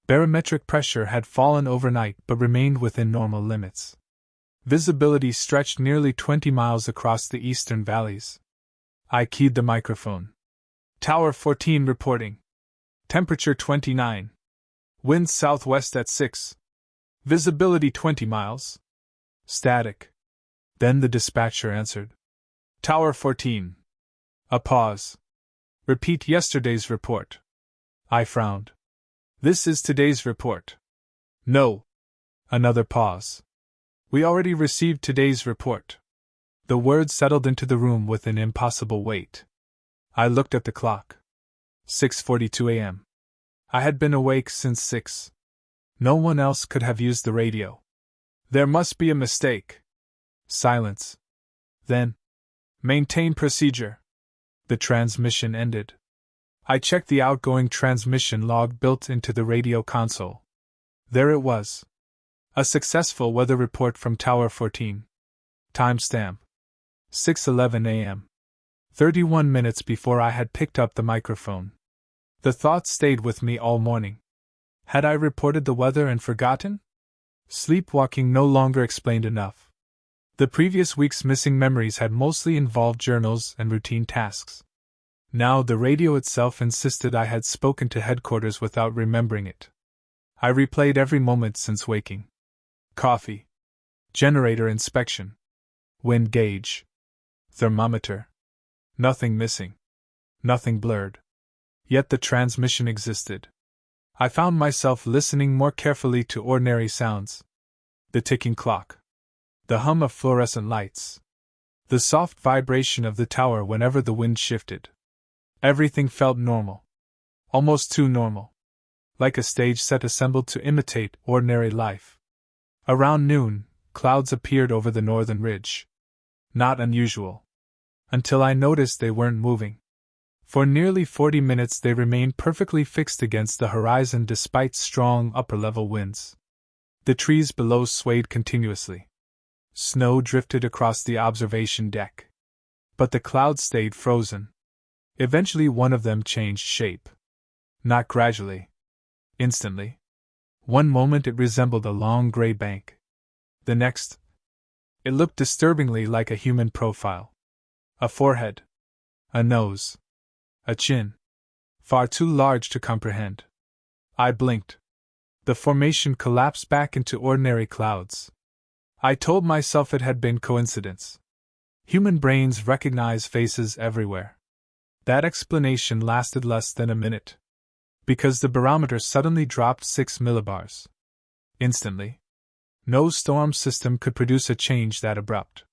Barometric pressure had fallen overnight but remained within normal limits. Visibility stretched nearly 20 miles across the eastern valleys. I keyed the microphone. Tower 14 reporting. Temperature 29. Wind southwest at 6. Visibility 20 miles. Static. Then the dispatcher answered. Tower 14. A pause. Repeat yesterday's report. I frowned. This is today's report. No. Another pause. We already received today's report. The words settled into the room with an impossible weight. I looked at the clock. 6:42 a.m. I had been awake since 6. No one else could have used the radio. There must be a mistake. Silence. Then, maintain procedure. The transmission ended. I checked the outgoing transmission log built into the radio console. There it was. A successful weather report from Tower 14. Timestamp. 6:11 a.m. 31 minutes before I had picked up the microphone. The thought stayed with me all morning. Had I reported the weather and forgotten? Sleepwalking no longer explained enough. The previous week's missing memories had mostly involved journals and routine tasks. Now the radio itself insisted I had spoken to headquarters without remembering it. I replayed every moment since waking. Coffee. Generator inspection. Wind gauge. Thermometer. Nothing missing. Nothing blurred. Yet the transmission existed. I found myself listening more carefully to ordinary sounds. The ticking clock. The hum of fluorescent lights. The soft vibration of the tower whenever the wind shifted. Everything felt normal. Almost too normal. Like a stage set assembled to imitate ordinary life. Around noon, clouds appeared over the northern ridge. Not unusual. Until I noticed they weren't moving. For nearly 40 minutes they remained perfectly fixed against the horizon despite strong upper-level winds. The trees below swayed continuously. Snow drifted across the observation deck. But the clouds stayed frozen. Eventually one of them changed shape. Not gradually. Instantly. One moment it resembled a long gray bank. The next, it looked disturbingly like a human profile. A forehead. A nose. A chin. Far too large to comprehend. I blinked. The formation collapsed back into ordinary clouds. I told myself it had been coincidence. Human brains recognize faces everywhere. That explanation lasted less than a minute. Because the barometer suddenly dropped 6 millibars. Instantly. No storm system could produce a change that abrupt.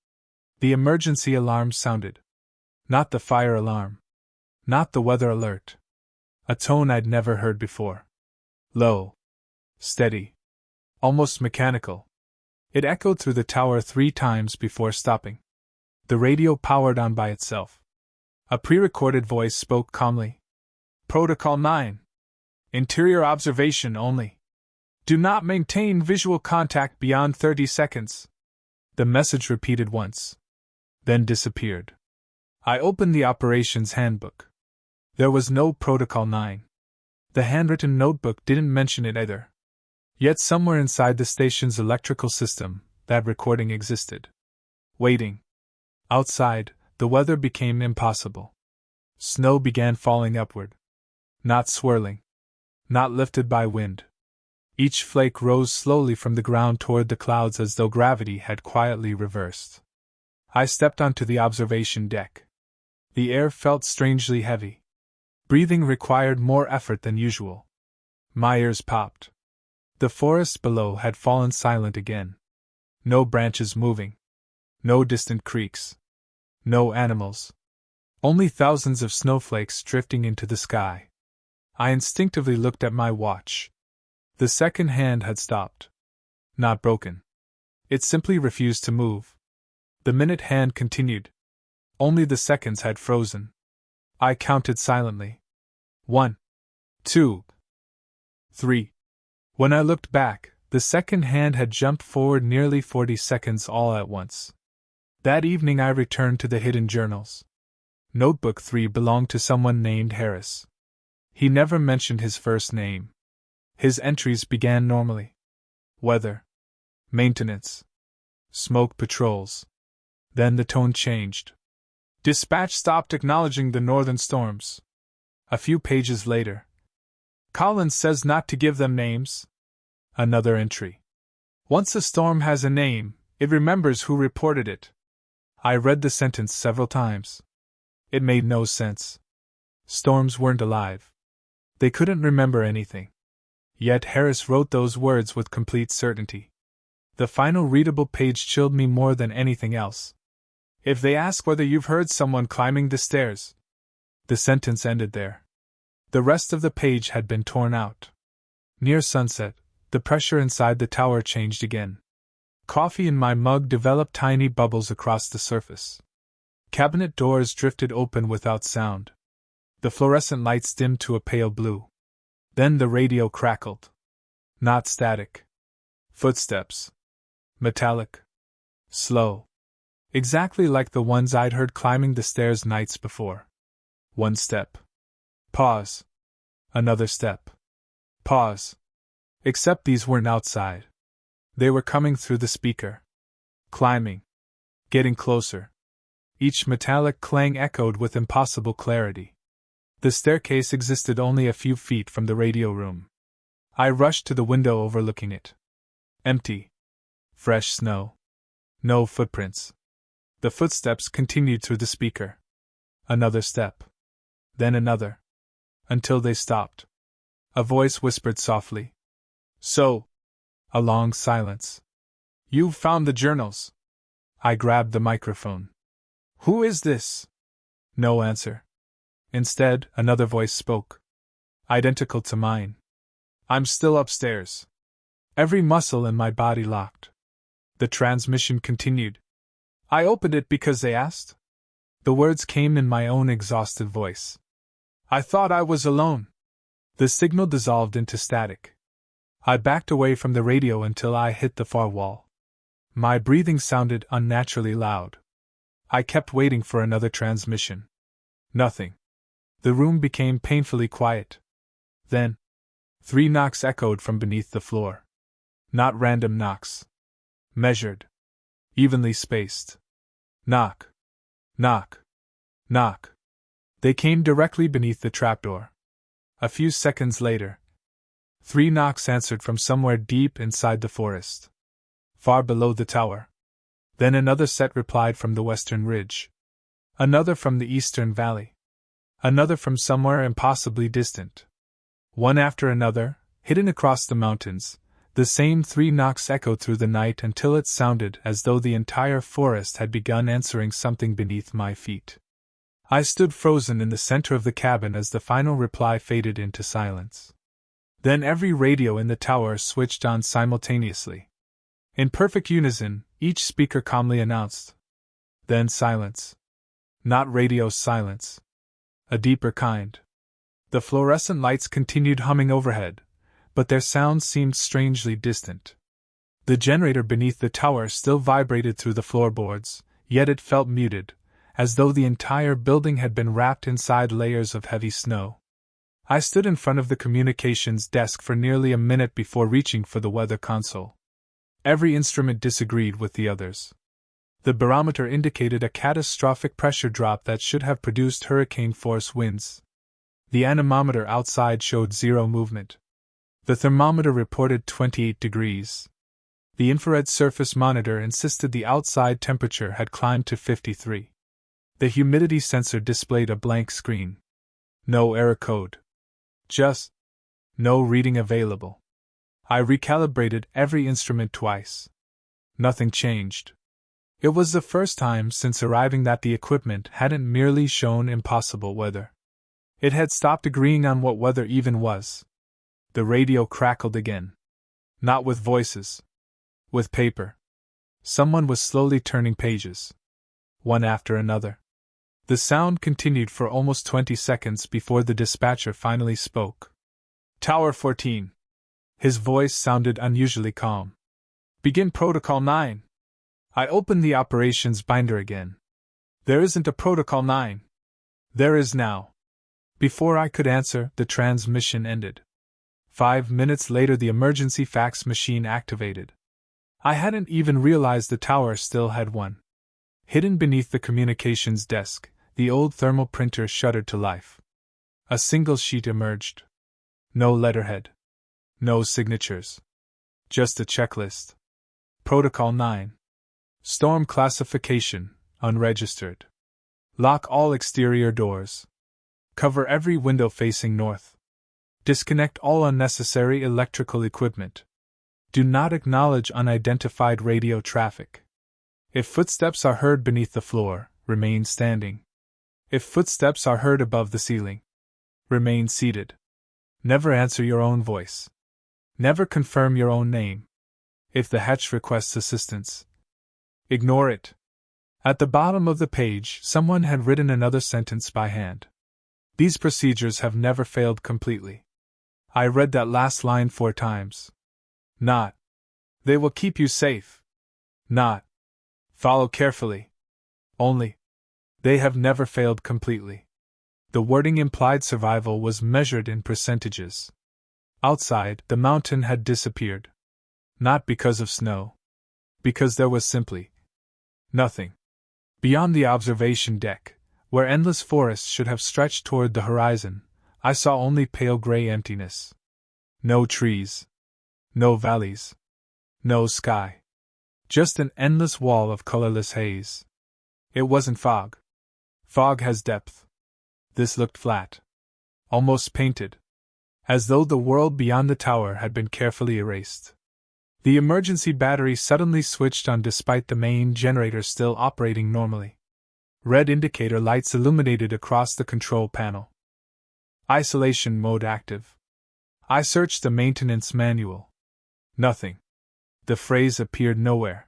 The emergency alarm sounded. Not the fire alarm. Not the weather alert. A tone I'd never heard before. Low. Steady. Almost mechanical. It echoed through the tower 3 times before stopping. The radio powered on by itself. A pre-recorded voice spoke calmly. Protocol 9. Interior observation only. Do not maintain visual contact beyond 30 seconds. The message repeated once. Then disappeared. I opened the operations handbook. There was no Protocol 9. The handwritten notebook didn't mention it either. Yet somewhere inside the station's electrical system, that recording existed. Waiting. Outside, the weather became impossible. Snow began falling upward. Not swirling. Not lifted by wind. Each flake rose slowly from the ground toward the clouds as though gravity had quietly reversed. I stepped onto the observation deck. The air felt strangely heavy. Breathing required more effort than usual. My ears popped. The forest below had fallen silent again. No branches moving. No distant creaks. No animals. Only thousands of snowflakes drifting into the sky. I instinctively looked at my watch. The second hand had stopped. Not broken. It simply refused to move. The minute hand continued. Only the seconds had frozen. I counted silently. 1, 2, 3. When I looked back, the second hand had jumped forward nearly 40 seconds all at once. That evening I returned to the hidden journals. Notebook 3 belonged to someone named Harris. He never mentioned his first name. His entries began normally. Weather. Maintenance. Smoke patrols. Then the tone changed. Dispatch stopped acknowledging the northern storms. A few pages later. Collins says not to give them names. Another entry. Once a storm has a name, it remembers who reported it. I read the sentence several times. It made no sense. Storms weren't alive. They couldn't remember anything. Yet Harris wrote those words with complete certainty. The final readable page chilled me more than anything else. If they ask whether you've heard someone climbing the stairs. The sentence ended there. The rest of the page had been torn out. Near sunset, the pressure inside the tower changed again. Coffee in my mug developed tiny bubbles across the surface. Cabinet doors drifted open without sound. The fluorescent lights dimmed to a pale blue. Then the radio crackled. Not static. Footsteps. Metallic. Slow. Exactly like the ones I'd heard climbing the stairs nights before. One step. Pause. Another step. Pause. Except these weren't outside. They were coming through the speaker. Climbing. Getting closer. Each metallic clang echoed with impossible clarity. The staircase existed only a few feet from the radio room. I rushed to the window overlooking it. Empty. Fresh snow. No footprints. The footsteps continued through the speaker. Another step. Then another. Until they stopped. A voice whispered softly. So. A long silence. You've found the journals. I grabbed the microphone. Who is this? No answer. Instead, another voice spoke. Identical to mine. I'm still upstairs. Every muscle in my body locked. The transmission continued. I opened it because they asked. The words came in my own exhausted voice. I thought I was alone. The signal dissolved into static. I backed away from the radio until I hit the far wall. My breathing sounded unnaturally loud. I kept waiting for another transmission. Nothing. The room became painfully quiet. Then, 3 knocks echoed from beneath the floor. Not random knocks. Measured. Evenly spaced. Knock. Knock. Knock. They came directly beneath the trapdoor. A few seconds later, 3 knocks answered from somewhere deep inside the forest. Far below the tower. Then another set replied from the western ridge. Another from the eastern valley. Another from somewhere impossibly distant. One after another, hidden across the mountains, the same 3 knocks echoed through the night until it sounded as though the entire forest had begun answering something beneath my feet. I stood frozen in the center of the cabin as the final reply faded into silence. Then every radio in the tower switched on simultaneously. In perfect unison, each speaker calmly announced. Then silence. Not radio silence. A deeper kind. The fluorescent lights continued humming overhead, but their sounds seemed strangely distant. The generator beneath the tower still vibrated through the floorboards, yet it felt muted, as though the entire building had been wrapped inside layers of heavy snow. I stood in front of the communications desk for nearly a minute before reaching for the weather console. Every instrument disagreed with the others. The barometer indicated a catastrophic pressure drop that should have produced hurricane-force winds. The anemometer outside showed 0 movement. The thermometer reported 28 degrees. The infrared surface monitor insisted the outside temperature had climbed to 53. The humidity sensor displayed a blank screen. No error code. Just no reading available. I recalibrated every instrument twice. Nothing changed. It was the first time since arriving that the equipment hadn't merely shown impossible weather. It had stopped agreeing on what weather even was. The radio crackled again. Not with voices. With paper. Someone was slowly turning pages. One after another. The sound continued for almost 20 seconds before the dispatcher finally spoke. Tower 14. His voice sounded unusually calm. Begin Protocol 9. I opened the operations binder again. There isn't a Protocol 9. There is now. Before I could answer, the transmission ended. 5 minutes later, the emergency fax machine activated. I hadn't even realized the tower still had one. Hidden beneath the communications desk, the old thermal printer shuddered to life. A single sheet emerged. No letterhead. No signatures. Just a checklist. Protocol 9. Storm classification, unregistered. Lock all exterior doors. Cover every window facing north. Disconnect all unnecessary electrical equipment. Do not acknowledge unidentified radio traffic. If footsteps are heard beneath the floor, remain standing. If footsteps are heard above the ceiling, remain seated. Never answer your own voice. Never confirm your own name. If the hatch requests assistance, ignore it. At the bottom of the page, someone had written another sentence by hand. These procedures have never failed completely. I read that last line 4 times. Not. They will keep you safe. Not. Follow carefully. Only. They have never failed completely. The wording implied survival was measured in percentages. Outside, the mountain had disappeared. Not because of snow. Because there was simply nothing. Beyond the observation deck, Where endless forests should have stretched toward the horizon, I saw only pale gray emptiness. No trees. No valleys. No sky. Just an endless wall of colorless haze. It wasn't fog. Fog has depth. This looked flat. Almost painted. As though the world beyond the tower had been carefully erased. The emergency battery suddenly switched on despite the main generator still operating normally. Red indicator lights illuminated across the control panel. Isolation mode active. I searched the maintenance manual. Nothing. The phrase appeared nowhere.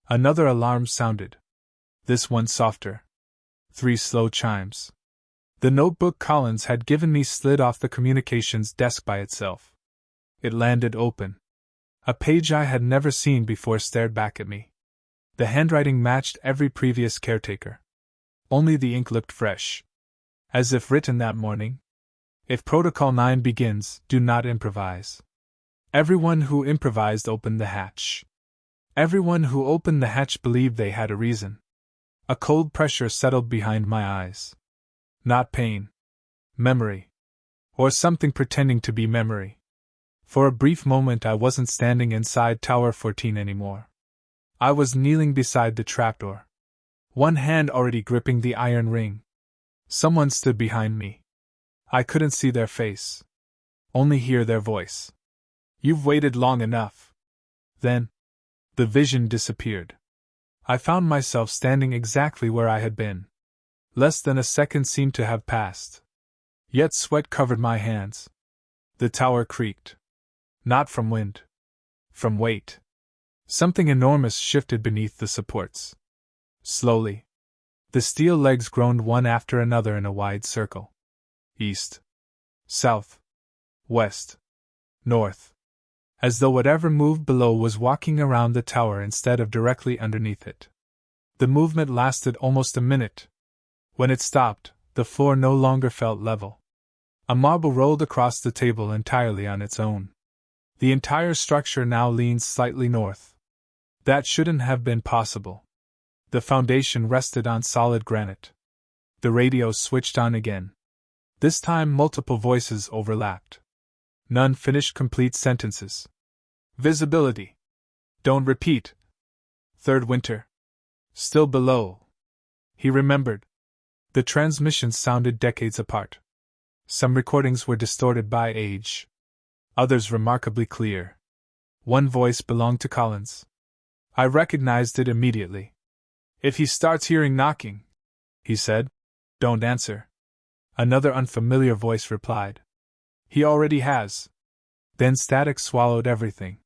Another alarm sounded. This one softer. 3 slow chimes. The notebook Collins had given me slid off the communications desk by itself. It landed open. A page I had never seen before stared back at me. The handwriting matched every previous caretaker. Only the ink looked fresh. As if written that morning. If Protocol 9 begins, do not improvise. Everyone who improvised opened the hatch. Everyone who opened the hatch believed they had a reason. A cold pressure settled behind my eyes. Not pain. Memory. Or something pretending to be memory. For a brief moment I wasn't standing inside Tower 14 anymore. I was kneeling beside the trapdoor. One hand already gripping the iron ring. Someone stood behind me. I couldn't see their face. Only hear their voice. You've waited long enough. Then, the vision disappeared. I found myself standing exactly where I had been. Less than a second seemed to have passed. Yet sweat covered my hands. The tower creaked. Not from wind. From weight. Something enormous shifted beneath the supports. Slowly. The steel legs groaned one after another in a wide circle. East. South. West. North. As though whatever moved below was walking around the tower instead of directly underneath it. The movement lasted almost a minute. When it stopped, the floor no longer felt level. A marble rolled across the table entirely on its own. The entire structure now leans slightly north. That shouldn't have been possible. The foundation rested on solid granite. The radio switched on again. This time multiple voices overlapped. None finished complete sentences. Visibility. Don't repeat. Third winter. Still below. He remembered. The transmissions sounded decades apart. Some recordings were distorted by age. Others remarkably clear. One voice belonged to Collins. I recognized it immediately. If he starts hearing knocking, he said, don't answer. Another unfamiliar voice replied. He already has. Then static swallowed everything.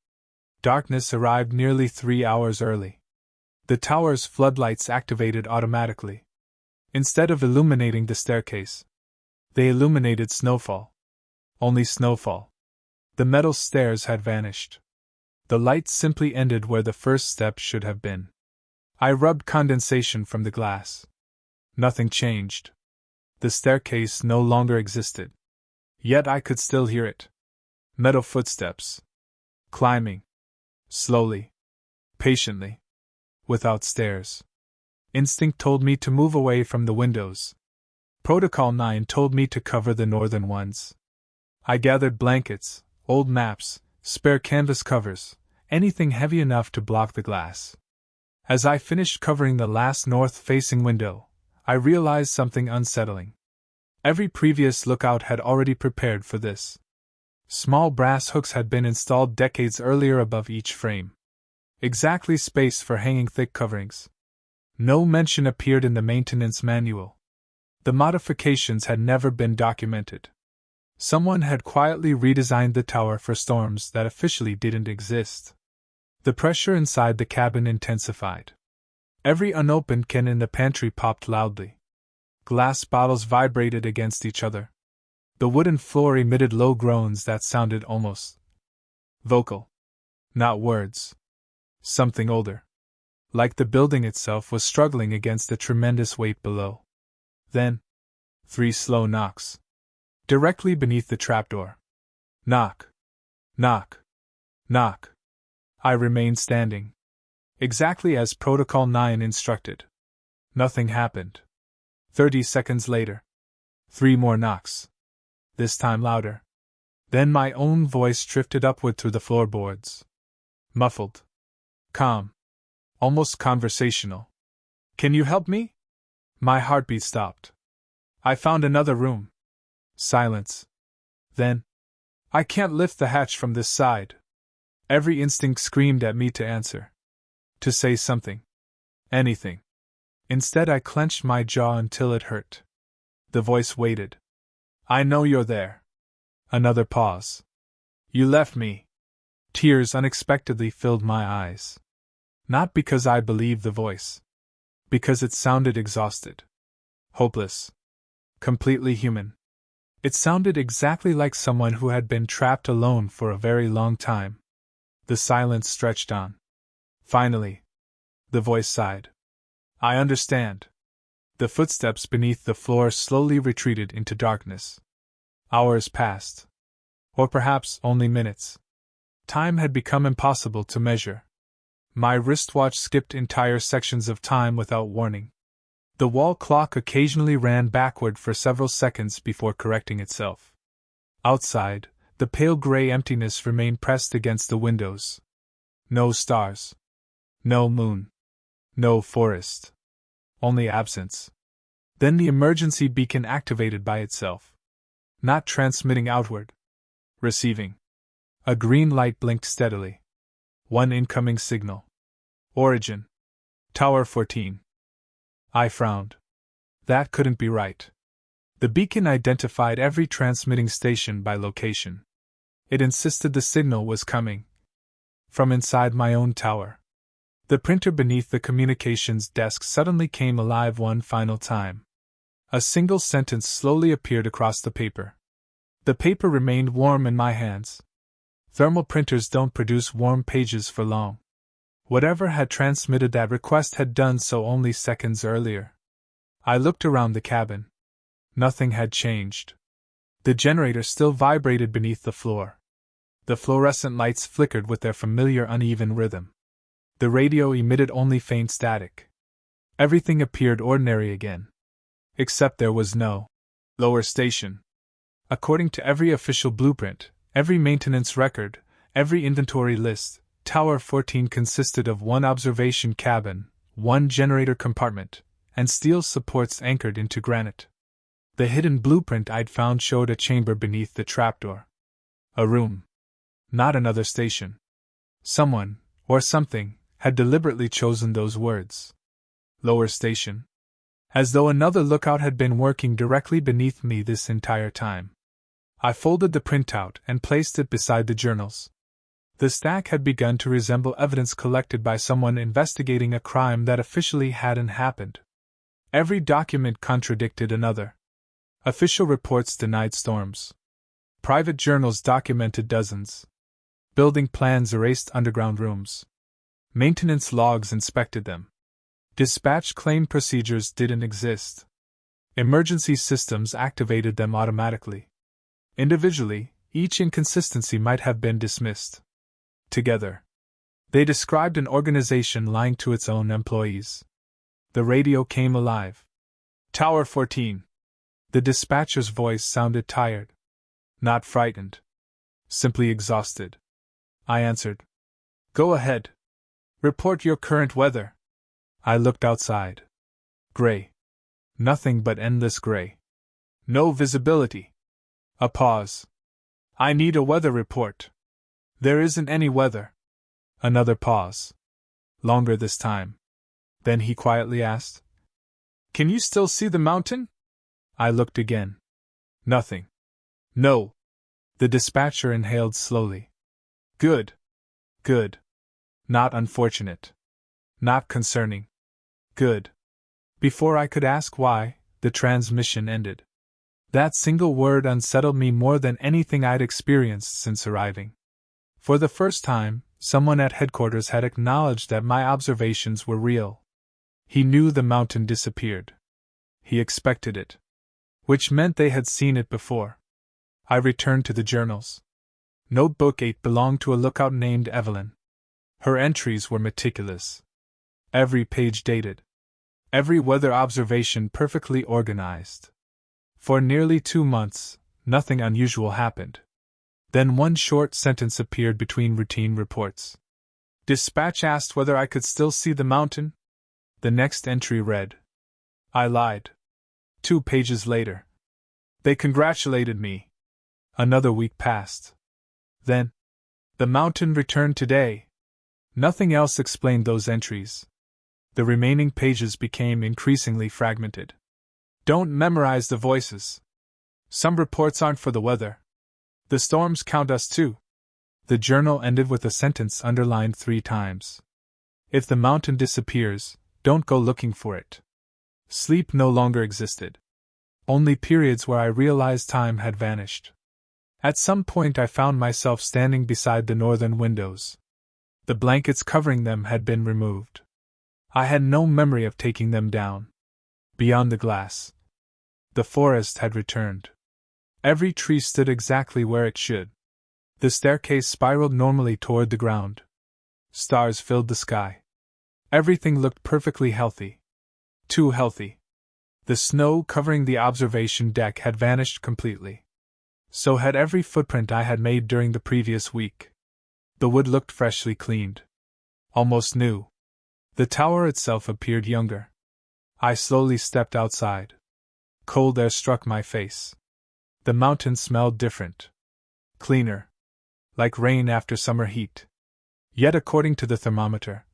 Darkness arrived nearly 3 hours early. The tower's floodlights activated automatically. Instead of illuminating the staircase, they illuminated snowfall. Only snowfall. The metal stairs had vanished. The light simply ended where the first step should have been. I rubbed condensation from the glass. Nothing changed. The staircase no longer existed. Yet I could still hear it. Metal footsteps. Climbing. Slowly. Patiently. Without stairs. Instinct told me to move away from the windows. Protocol 9 told me to cover the northern ones. I gathered blankets, old maps, spare canvas covers, anything heavy enough to block the glass. As I finished covering the last north-facing window, I realized something unsettling. Every previous lookout had already prepared for this. Small brass hooks had been installed decades earlier above each frame. Exactly spaced for hanging thick coverings. No mention appeared in the maintenance manual. The modifications had never been documented. Someone had quietly redesigned the tower for storms that officially didn't exist. The pressure inside the cabin intensified. Every unopened can in the pantry popped loudly. Glass bottles vibrated against each other. The wooden floor emitted low groans that sounded almost vocal. Not words. Something older. Like the building itself was struggling against the tremendous weight below. Then, 3 slow knocks. Directly beneath the trapdoor. Knock. Knock. Knock. I remained standing. Exactly as Protocol 9 instructed. Nothing happened. 30 seconds later. 3 more knocks. This time louder. Then my own voice drifted upward through the floorboards. Muffled. Calm. Almost conversational. Can you help me? My heartbeat stopped. I found another room. Silence. Then. I can't lift the hatch from this side. Every instinct screamed at me to answer. To say something. Anything. Instead, I clenched my jaw until it hurt. The voice waited. I know you're there. Another pause. You left me. Tears unexpectedly filled my eyes. Not because I believed the voice. Because it sounded exhausted. Hopeless. Completely human. It sounded exactly like someone who had been trapped alone for a very long time. The silence stretched on. Finally, the voice sighed. I understand. The footsteps beneath the floor slowly retreated into darkness. Hours passed. Or perhaps only minutes. Time had become impossible to measure. My wristwatch skipped entire sections of time without warning. The wall clock occasionally ran backward for several seconds before correcting itself. Outside, the pale gray emptiness remained pressed against the windows. No stars. No moon. No forest. Only absence. Then the emergency beacon activated by itself. Not transmitting outward. Receiving. A green light blinked steadily. One incoming signal. Origin. Tower 14. I frowned. That couldn't be right. The beacon identified every transmitting station by location. It insisted the signal was coming from inside my own tower. The printer beneath the communications desk suddenly came alive one final time. A single sentence slowly appeared across the paper. The paper remained warm in my hands. Thermal printers don't produce warm pages for long. Whatever had transmitted that request had done so only seconds earlier. I looked around the cabin. Nothing had changed. The generator still vibrated beneath the floor. The fluorescent lights flickered with their familiar uneven rhythm. The radio emitted only faint static. Everything appeared ordinary again. Except there was no lower station. According to every official blueprint, every maintenance record, every inventory list, Tower 14 consisted of one observation cabin, one generator compartment, and steel supports anchored into granite. The hidden blueprint I'd found showed a chamber beneath the trapdoor. A room. Not another station. Someone, or something, had deliberately chosen those words. Lower station. As though another lookout had been working directly beneath me this entire time. I folded the printout and placed it beside the journals. The stack had begun to resemble evidence collected by someone investigating a crime that officially hadn't happened. Every document contradicted another. Official reports denied storms. Private journals documented dozens. Building plans erased underground rooms. Maintenance logs inspected them. Dispatch claim procedures didn't exist. Emergency systems activated them automatically. Individually, each inconsistency might have been dismissed. Together, they described an organization lying to its own employees. The radio came alive. Tower 14. The dispatcher's voice sounded tired. Not frightened. Simply exhausted. I answered. Go ahead. Report your current weather. I looked outside. Gray. Nothing but endless gray. No visibility. A pause. I need a weather report. There isn't any weather. Another pause. Longer this time. Then he quietly asked, Can you still see the mountain? I looked again. Nothing. No. The dispatcher inhaled slowly. Good. Good. Not unfortunate. Not concerning. Good. Before I could ask why, the transmission ended. That single word unsettled me more than anything I'd experienced since arriving. For the first time, someone at headquarters had acknowledged that my observations were real. He knew the mountain disappeared. He expected it. Which meant they had seen it before. I returned to the journals. Notebook 8 belonged to a lookout named Evelyn. Her entries were meticulous. Every page dated. Every weather observation perfectly organized. For nearly 2 months, nothing unusual happened. Then one short sentence appeared between routine reports. Dispatch asked whether I could still see the mountain. The next entry read. I lied. 2 pages later. They congratulated me. Another week passed. Then, the mountain returned today. Nothing else explained those entries. The remaining pages became increasingly fragmented. Don't memorize the voices. Some reports aren't for the weather. The storms count us too. The journal ended with a sentence underlined 3 times. If the mountain disappears, don't go looking for it. Sleep no longer existed. Only periods where I realized time had vanished. At some point I found myself standing beside the northern windows. The blankets covering them had been removed. I had no memory of taking them down. Beyond the glass, the forest had returned. Every tree stood exactly where it should. The staircase spiraled normally toward the ground. Stars filled the sky. Everything looked perfectly healthy. Too healthy. The snow covering the observation deck had vanished completely. So had every footprint I had made during the previous week. The wood looked freshly cleaned. Almost new. The tower itself appeared younger. I slowly stepped outside. Cold air struck my face. The mountain smelled different. Cleaner. Like rain after summer heat. Yet according to the thermometer,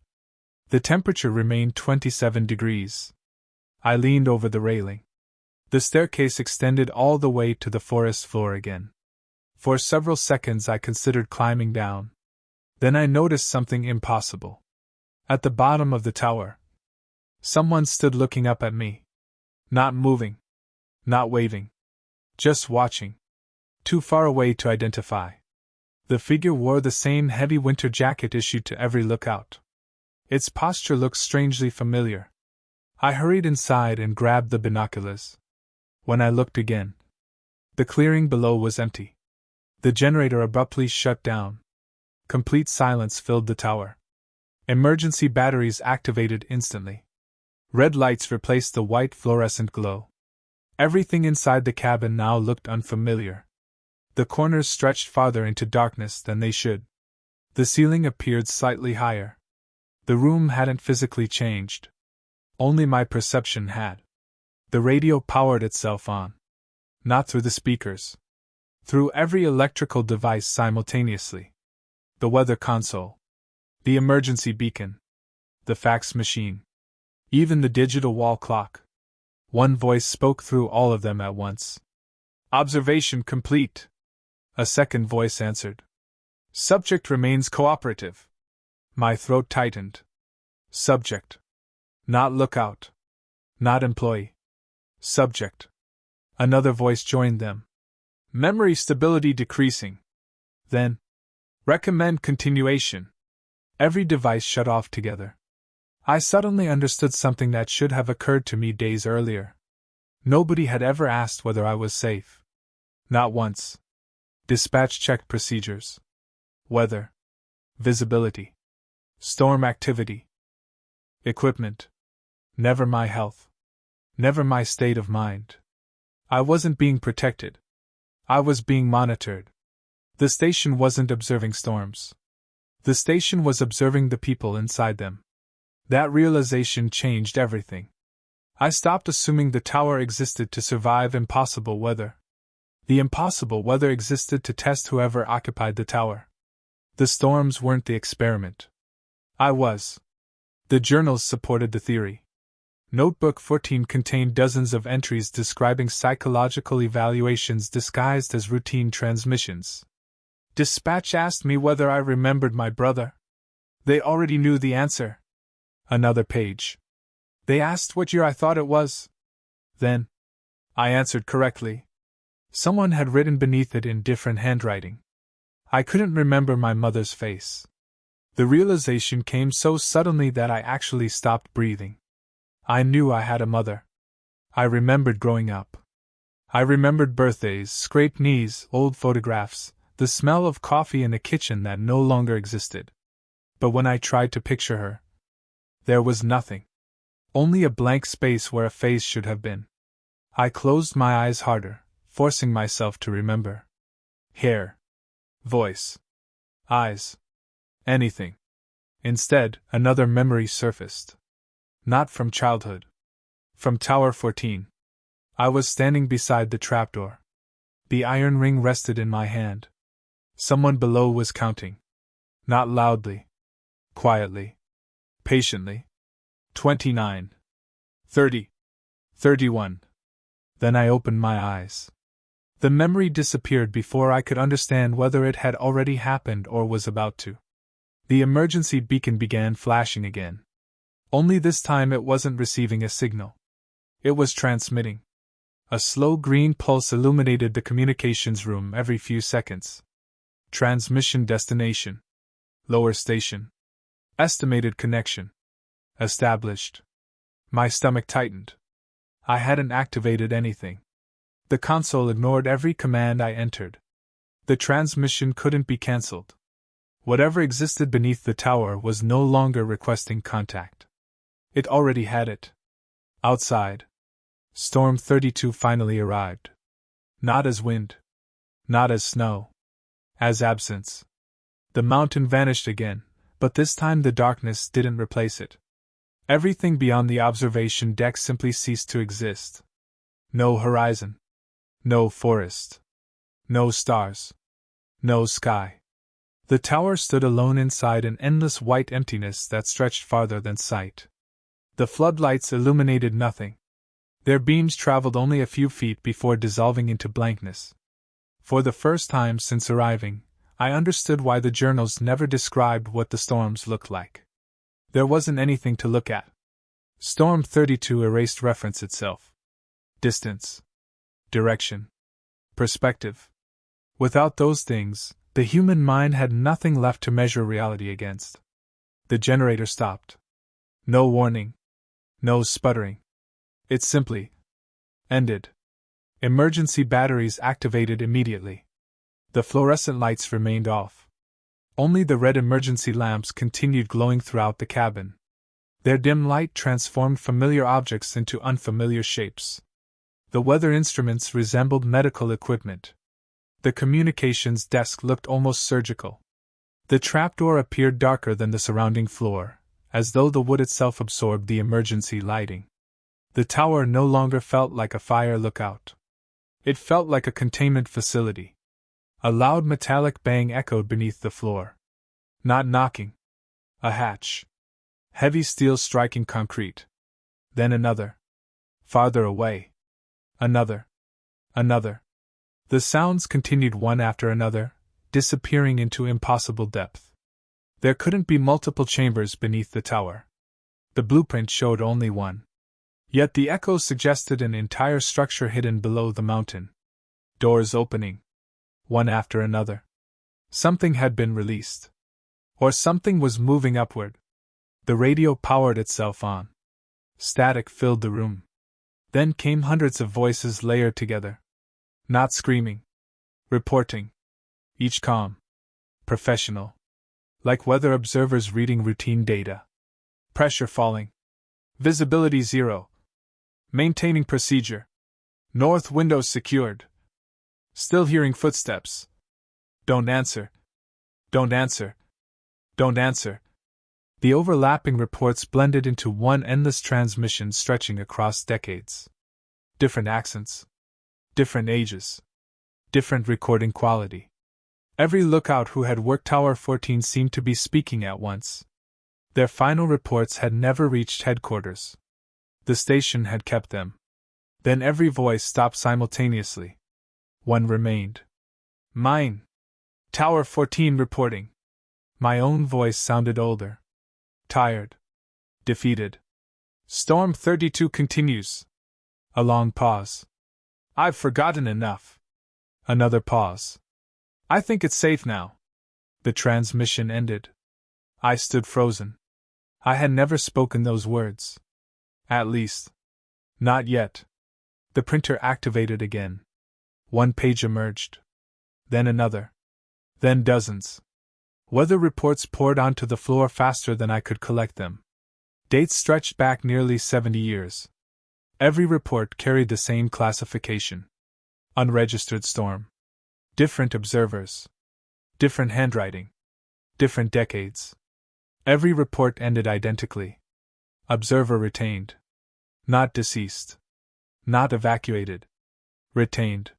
the temperature remained 27 degrees. I leaned over the railing. The staircase extended all the way to the forest floor again. For several seconds I considered climbing down. Then I noticed something impossible. At the bottom of the tower, someone stood looking up at me. Not moving. Not waving. Just watching. Too far away to identify. The figure wore the same heavy winter jacket issued to every lookout. Its posture looked strangely familiar. I hurried inside and grabbed the binoculars. When I looked again, the clearing below was empty. The generator abruptly shut down. Complete silence filled the tower. Emergency batteries activated instantly. Red lights replaced the white fluorescent glow. Everything inside the cabin now looked unfamiliar. The corners stretched farther into darkness than they should. The ceiling appeared slightly higher. The room hadn't physically changed. Only my perception had. The radio powered itself on. Not through the speakers. Through every electrical device simultaneously. The weather console. The emergency beacon. The fax machine. Even the digital wall clock. One voice spoke through all of them at once. Observation complete. A second voice answered. Subject remains cooperative. My throat tightened. Subject. Not lookout. Not employee. Subject. Another voice joined them. Memory stability decreasing. Then. Recommend continuation. Every device shut off together. I suddenly understood something that should have occurred to me days earlier. Nobody had ever asked whether I was safe. Not once. Dispatch checked procedures. Weather. Visibility. Storm activity. Equipment. Never my health. Never my state of mind. I wasn't being protected. I was being monitored. The station wasn't observing storms. The station was observing the people inside them. That realization changed everything. I stopped assuming the tower existed to survive impossible weather. The impossible weather existed to test whoever occupied the tower. The storms weren't the experiment. I was. The journals supported the theory. Notebook 14 contained dozens of entries describing psychological evaluations disguised as routine transmissions. Dispatch asked me whether I remembered my brother. They already knew the answer. Another page. They asked what year I thought it was. Then, I answered correctly. Someone had written beneath it in different handwriting. I couldn't remember my mother's face. The realization came so suddenly that I actually stopped breathing. I knew I had a mother. I remembered growing up. I remembered birthdays, scraped knees, old photographs, the smell of coffee in a kitchen that no longer existed. But when I tried to picture her, there was nothing. Only a blank space where a face should have been. I closed my eyes harder, forcing myself to remember. Hair. Voice. Eyes. Anything. Instead, another memory surfaced. Not from childhood. From Tower 14. I was standing beside the trapdoor. The iron ring rested in my hand. Someone below was counting. Not loudly. Quietly. Patiently. 29. 30. 31. Then I opened my eyes. The memory disappeared before I could understand whether it had already happened or was about to. The emergency beacon began flashing again. Only this time it wasn't receiving a signal. It was transmitting. A slow green pulse illuminated the communications room every few seconds. Transmission destination. Lower station. Estimated connection. Established. My stomach tightened. I hadn't activated anything. The console ignored every command I entered. The transmission couldn't be cancelled. Whatever existed beneath the tower was no longer requesting contact. It already had it. Outside. Storm 32 finally arrived. Not as wind. Not as snow. As absence. The mountain vanished again, but this time the darkness didn't replace it. Everything beyond the observation deck simply ceased to exist. No horizon. No forest. No stars. No sky. The tower stood alone inside an endless white emptiness that stretched farther than sight. The floodlights illuminated nothing. Their beams traveled only a few feet before dissolving into blankness. For the first time since arriving, I understood why the journals never described what the storms looked like. There wasn't anything to look at. Storm 32 erased reference itself. Distance. Direction. Perspective. Without those things, the human mind had nothing left to measure reality against. The generator stopped. No warning. No sputtering. It simply ended. Emergency batteries activated immediately. The fluorescent lights remained off. Only the red emergency lamps continued glowing throughout the cabin. Their dim light transformed familiar objects into unfamiliar shapes. The weather instruments resembled medical equipment. The communications desk looked almost surgical. The trapdoor appeared darker than the surrounding floor, as though the wood itself absorbed the emergency lighting. The tower no longer felt like a fire lookout. It felt like a containment facility. A loud metallic bang echoed beneath the floor. Not knocking. A hatch. Heavy steel striking concrete. Then another. Farther away. Another. Another. The sounds continued one after another, disappearing into impossible depth. There couldn't be multiple chambers beneath the tower. The blueprint showed only one. Yet the echoes suggested an entire structure hidden below the mountain. Doors opening. One after another. Something had been released. Or something was moving upward. The radio powered itself on. Static filled the room. Then came hundreds of voices layered together. Not screaming. Reporting. Each calm. Professional. Like weather observers reading routine data. Pressure falling. Visibility 0. Maintaining procedure. North windows secured. Still hearing footsteps. Don't answer. Don't answer. Don't answer. The overlapping reports blended into one endless transmission stretching across decades. Different accents. Different ages. Different recording quality. Every lookout who had worked Tower 14 seemed to be speaking at once. Their final reports had never reached headquarters. The station had kept them. Then every voice stopped simultaneously. One remained. Mine. Tower 14 reporting. My own voice sounded older. Tired. Defeated. Storm 32 continues. A long pause. I've forgotten enough. Another pause. I think it's safe now. The transmission ended. I stood frozen. I had never spoken those words. At least, not yet. The printer activated again. One page emerged. Then another. Then dozens. Weather reports poured onto the floor faster than I could collect them. Dates stretched back nearly 70 years. Every report carried the same classification. Unregistered storm. Different observers. Different handwriting. Different decades. Every report ended identically. Observer retained. Not deceased. Not evacuated. Retained.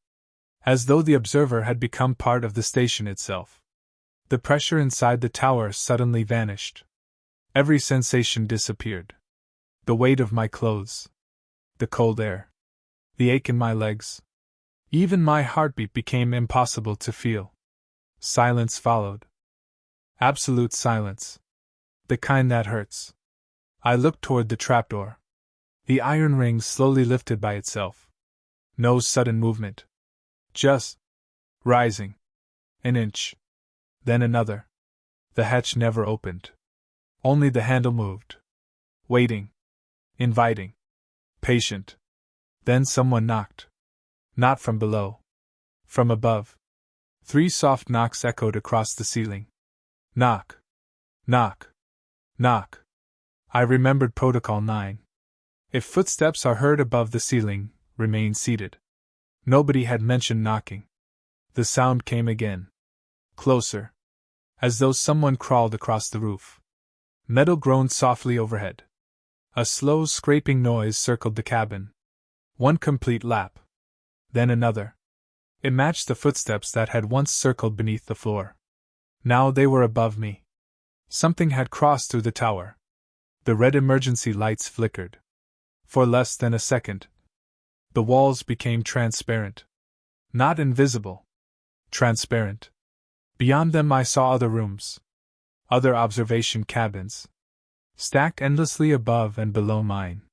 As though the observer had become part of the station itself. The pressure inside the tower suddenly vanished. Every sensation disappeared. The weight of my clothes. The cold air. The ache in my legs. Even my heartbeat became impossible to feel. Silence followed. Absolute silence. The kind that hurts. I looked toward the trapdoor. The iron ring slowly lifted by itself. No sudden movement. Just rising. An inch. Then another. The hatch never opened. Only the handle moved. Waiting. Inviting. Patient. Then someone knocked. Not from below. From above. 3 soft knocks echoed across the ceiling. Knock. Knock. Knock. I remembered Protocol 9. If footsteps are heard above the ceiling, remain seated. Nobody had mentioned knocking. The sound came again. Closer. As though someone crawled across the roof. Metal groaned softly overhead. A slow scraping noise circled the cabin. One complete lap. Then another. It matched the footsteps that had once circled beneath the floor. Now they were above me. Something had crossed through the tower. The red emergency lights flickered. For less than a second. The walls became transparent. Not invisible. Transparent. Beyond them I saw other rooms. Other observation cabins. Stacked endlessly above and below mine.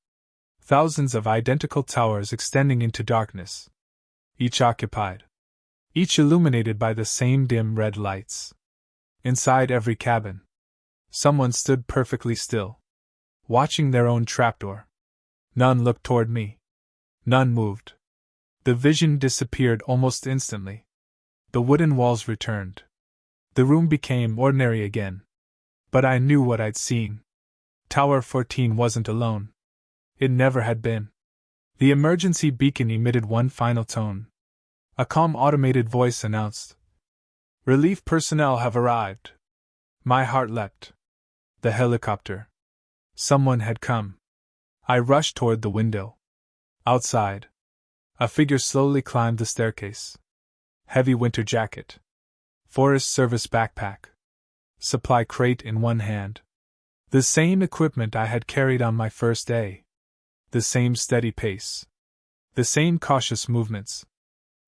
Thousands of identical towers extending into darkness. Each occupied. Each illuminated by the same dim red lights. Inside every cabin. Someone stood perfectly still. Watching their own trapdoor. None looked toward me. None moved. The vision disappeared almost instantly. The wooden walls returned. The room became ordinary again. But I knew what I'd seen. Tower 14 wasn't alone. It never had been. The emergency beacon emitted one final tone. A calm automated voice announced, "Relief personnel have arrived." My heart leapt. The helicopter. Someone had come. I rushed toward the window. Outside. A figure slowly climbed the staircase. Heavy winter jacket. Forest Service backpack. Supply crate in one hand. The same equipment I had carried on my first day. The same steady pace. The same cautious movements.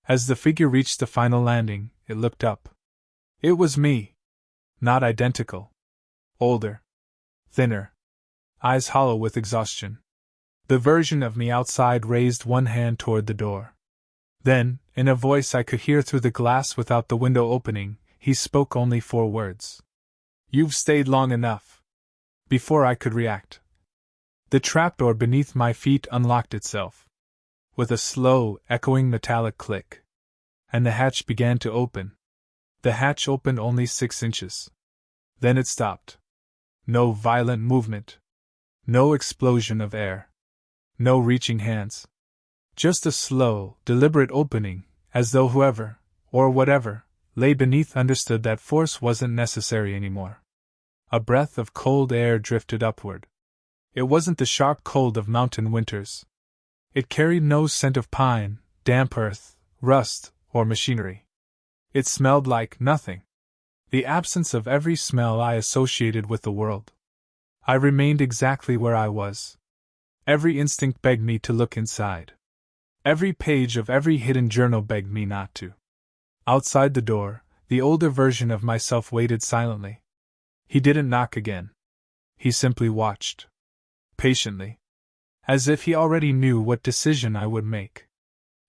As the figure reached the final landing, it looked up. It was me. Not identical. Older. Thinner. Eyes hollow with exhaustion. The version of me outside raised one hand toward the door. Then, in a voice I could hear through the glass without the window opening, he spoke only 4 words. "You've stayed long enough." Before I could react, the trapdoor beneath my feet unlocked itself. With a slow, echoing metallic click. And the hatch began to open. The hatch opened only 6 inches. Then it stopped. No violent movement. No explosion of air. No reaching hands. Just a slow, deliberate opening, as though whoever, or whatever, lay beneath understood that force wasn't necessary anymore. A breath of cold air drifted upward. It wasn't the sharp cold of mountain winters. It carried no scent of pine, damp earth, rust, or machinery. It smelled like nothing. The absence of every smell I associated with the world. I remained exactly where I was. Every instinct begged me to look inside. Every page of every hidden journal begged me not to. Outside the door, the older version of myself waited silently. He didn't knock again. He simply watched. Patiently. As if he already knew what decision I would make.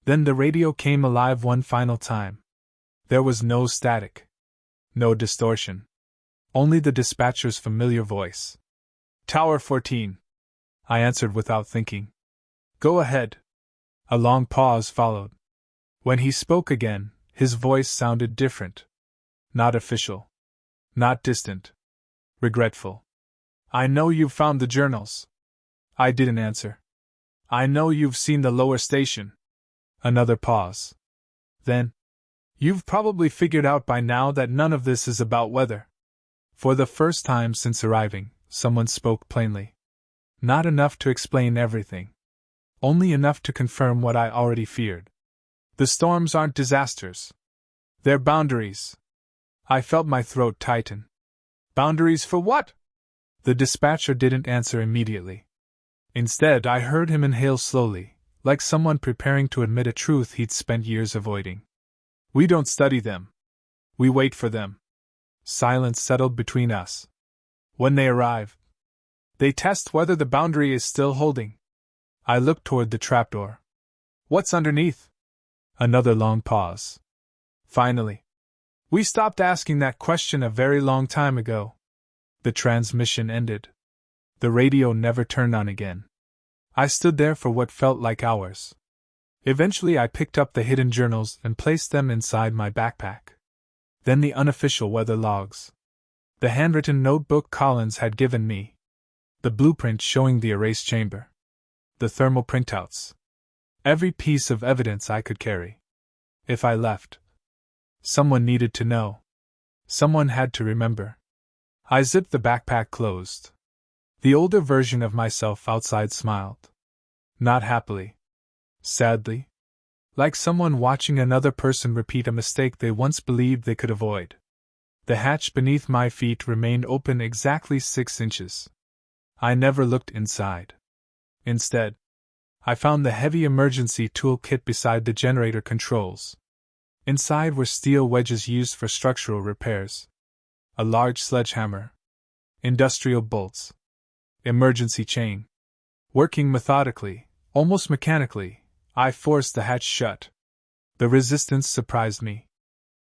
Then the radio came alive one final time. There was no static. No distortion. Only the dispatcher's familiar voice. "Tower 14. I answered without thinking. "Go ahead." A long pause followed. When he spoke again, his voice sounded different. Not official. Not distant. Regretful. I know you've found the journals. I didn't answer. I know you've seen the lower station. Another pause. Then, you've probably figured out by now that none of this is about weather. For the first time since arriving, someone spoke plainly. Not enough to explain everything. Only enough to confirm what I already feared. The storms aren't disasters. They're boundaries. I felt my throat tighten. Boundaries for what? The dispatcher didn't answer immediately. Instead, I heard him inhale slowly, like someone preparing to admit a truth he'd spent years avoiding. We don't study them. We wait for them. Silence settled between us. When they arrive, they test whether the boundary is still holding. I looked toward the trapdoor. What's underneath? Another long pause. Finally, we stopped asking that question a very long time ago. The transmission ended. The radio never turned on again. I stood there for what felt like hours. Eventually I picked up the hidden journals and placed them inside my backpack. Then the unofficial weather logs. The handwritten notebook Collins had given me. The blueprint showing the erase chamber. The thermal printouts. Every piece of evidence I could carry. If I left, someone needed to know. Someone had to remember. I zipped the backpack closed. The older version of myself outside smiled. Not happily. Sadly. Like someone watching another person repeat a mistake they once believed they could avoid. The hatch beneath my feet remained open exactly 6 inches. I never looked inside. Instead, I found the heavy emergency toolkit beside the generator controls. Inside were steel wedges used for structural repairs. A large sledgehammer. Industrial bolts. Emergency chain. Working methodically, almost mechanically, I forced the hatch shut. The resistance surprised me.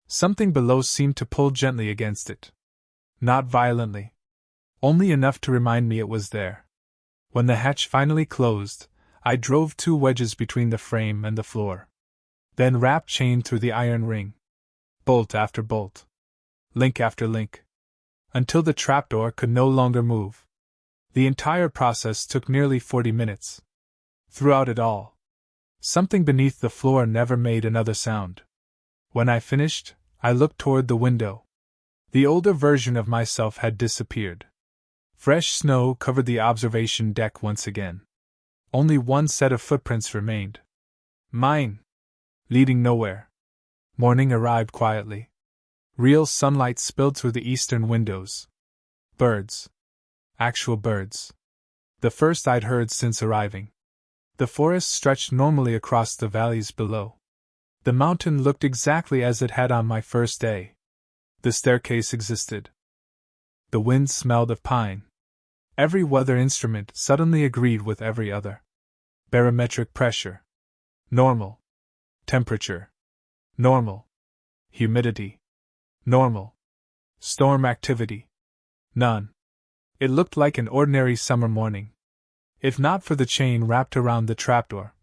Something below seemed to pull gently against it. Not violently. Only enough to remind me it was there. When the hatch finally closed, I drove 2 wedges between the frame and the floor. Then wrapped chain through the iron ring. Bolt after bolt. Link after link. Until the trapdoor could no longer move. The entire process took nearly 40 minutes. Throughout it all, something beneath the floor never made another sound. When I finished, I looked toward the window. The older version of myself had disappeared. Fresh snow covered the observation deck once again. Only one set of footprints remained. Mine. Leading nowhere. Morning arrived quietly. Real sunlight spilled through the eastern windows. Birds. Actual birds. The first I'd heard since arriving. The forest stretched normally across the valleys below. The mountain looked exactly as it had on my first day. The staircase existed. The wind smelled of pine. Every weather instrument suddenly agreed with every other. Barometric pressure. Normal. Temperature. Normal. Humidity. Normal. Storm activity. None. It looked like an ordinary summer morning. If not for the chain wrapped around the trapdoor,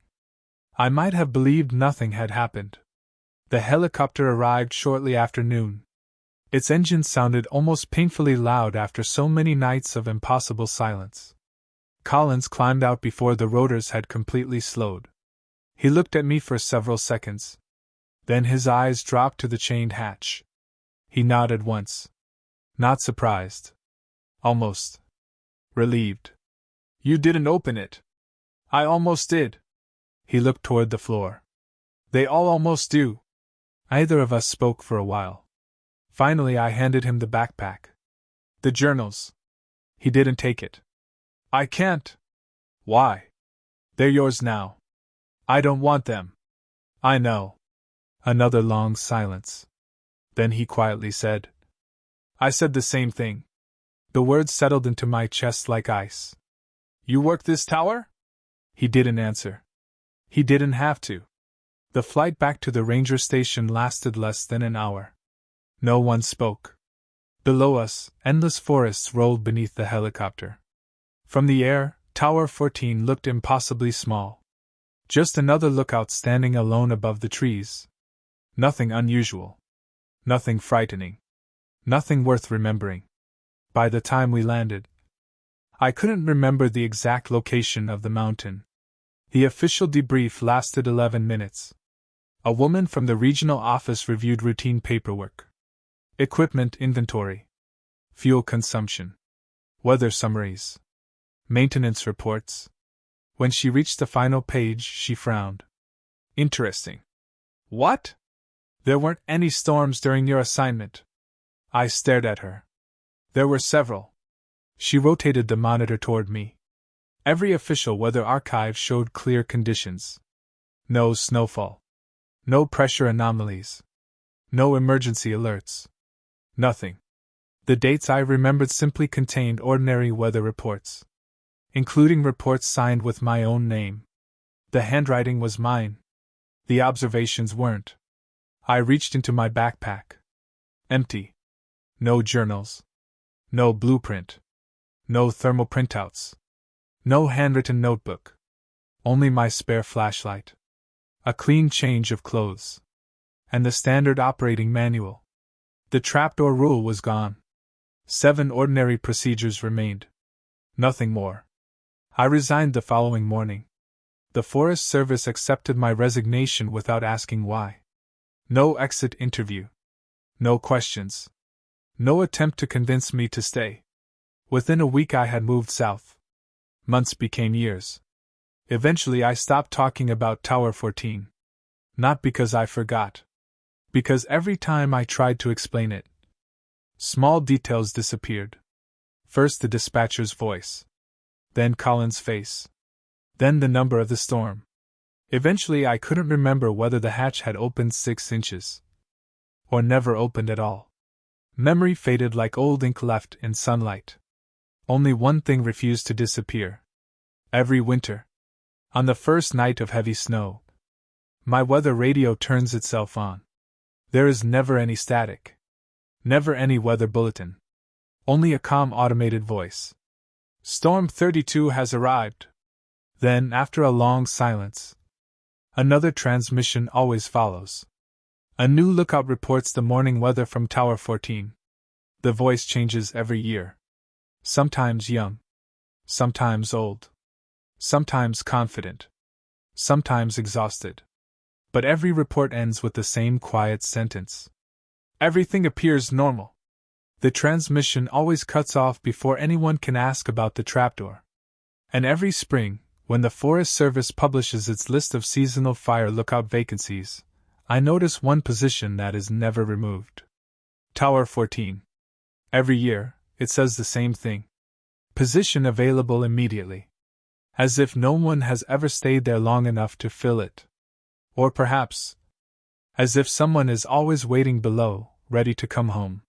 I might have believed nothing had happened. The helicopter arrived shortly after noon. Its engine sounded almost painfully loud after so many nights of impossible silence. Collins climbed out before the rotors had completely slowed. He looked at me for several seconds. Then his eyes dropped to the chained hatch. He nodded once. Not surprised. Almost relieved. You didn't open it. I almost did. He looked toward the floor. They all almost do. Neither of us spoke for a while. Finally, I handed him the backpack. The journals. He didn't take it. I can't. Why? They're yours now. I don't want them. I know. Another long silence. Then he quietly said, I said the same thing. The words settled into my chest like ice. You work this tower? He didn't answer. He didn't have to. The flight back to the ranger station lasted less than an hour. No one spoke. Below us, endless forests rolled beneath the helicopter. From the air, Tower 14 looked impossibly small. Just another lookout standing alone above the trees. Nothing unusual. Nothing frightening. Nothing worth remembering. By the time we landed, I couldn't remember the exact location of the mountain. The official debrief lasted 11 minutes. A woman from the regional office reviewed routine paperwork, equipment inventory, fuel consumption, weather summaries, maintenance reports. When she reached the final page, she frowned. Interesting. What? There weren't any storms during your assignment. I stared at her. There were several. She rotated the monitor toward me. Every official weather archive showed clear conditions. No snowfall. No pressure anomalies. No emergency alerts. Nothing. The dates I remembered simply contained ordinary weather reports, including reports signed with my own name. The handwriting was mine. The observations weren't. I reached into my backpack. Empty. No journals. No blueprint. No thermal printouts. No handwritten notebook. Only my spare flashlight. A clean change of clothes. And the standard operating manual. The trapdoor rule was gone. 7 ordinary procedures remained. Nothing more. I resigned the following morning. The Forest Service accepted my resignation without asking why. No exit interview. No questions. No attempt to convince me to stay. Within a week I had moved south. Months became years. Eventually I stopped talking about Tower 14. Not because I forgot. Because every time I tried to explain it, small details disappeared. First the dispatcher's voice. Then Colin's face. Then the number of the storm. Eventually I couldn't remember whether the hatch had opened 6 inches. Or never opened at all. Memory faded like old ink left in sunlight. Only one thing refused to disappear. Every winter, on the first night of heavy snow, my weather radio turns itself on. There is never any static. Never any weather bulletin. Only a calm automated voice. Storm 32 has arrived. Then, after a long silence, another transmission always follows. A new lookout reports the morning weather from Tower 14. The voice changes every year. Sometimes young. Sometimes old. Sometimes confident. Sometimes exhausted. But every report ends with the same quiet sentence. Everything appears normal. The transmission always cuts off before anyone can ask about the trapdoor. And every spring, when the Forest Service publishes its list of seasonal fire lookout vacancies, I notice one position that is never removed. Tower 14. Every year, it says the same thing. Position available immediately. As if no one has ever stayed there long enough to fill it. Or perhaps, as if someone is always waiting below, ready to come home.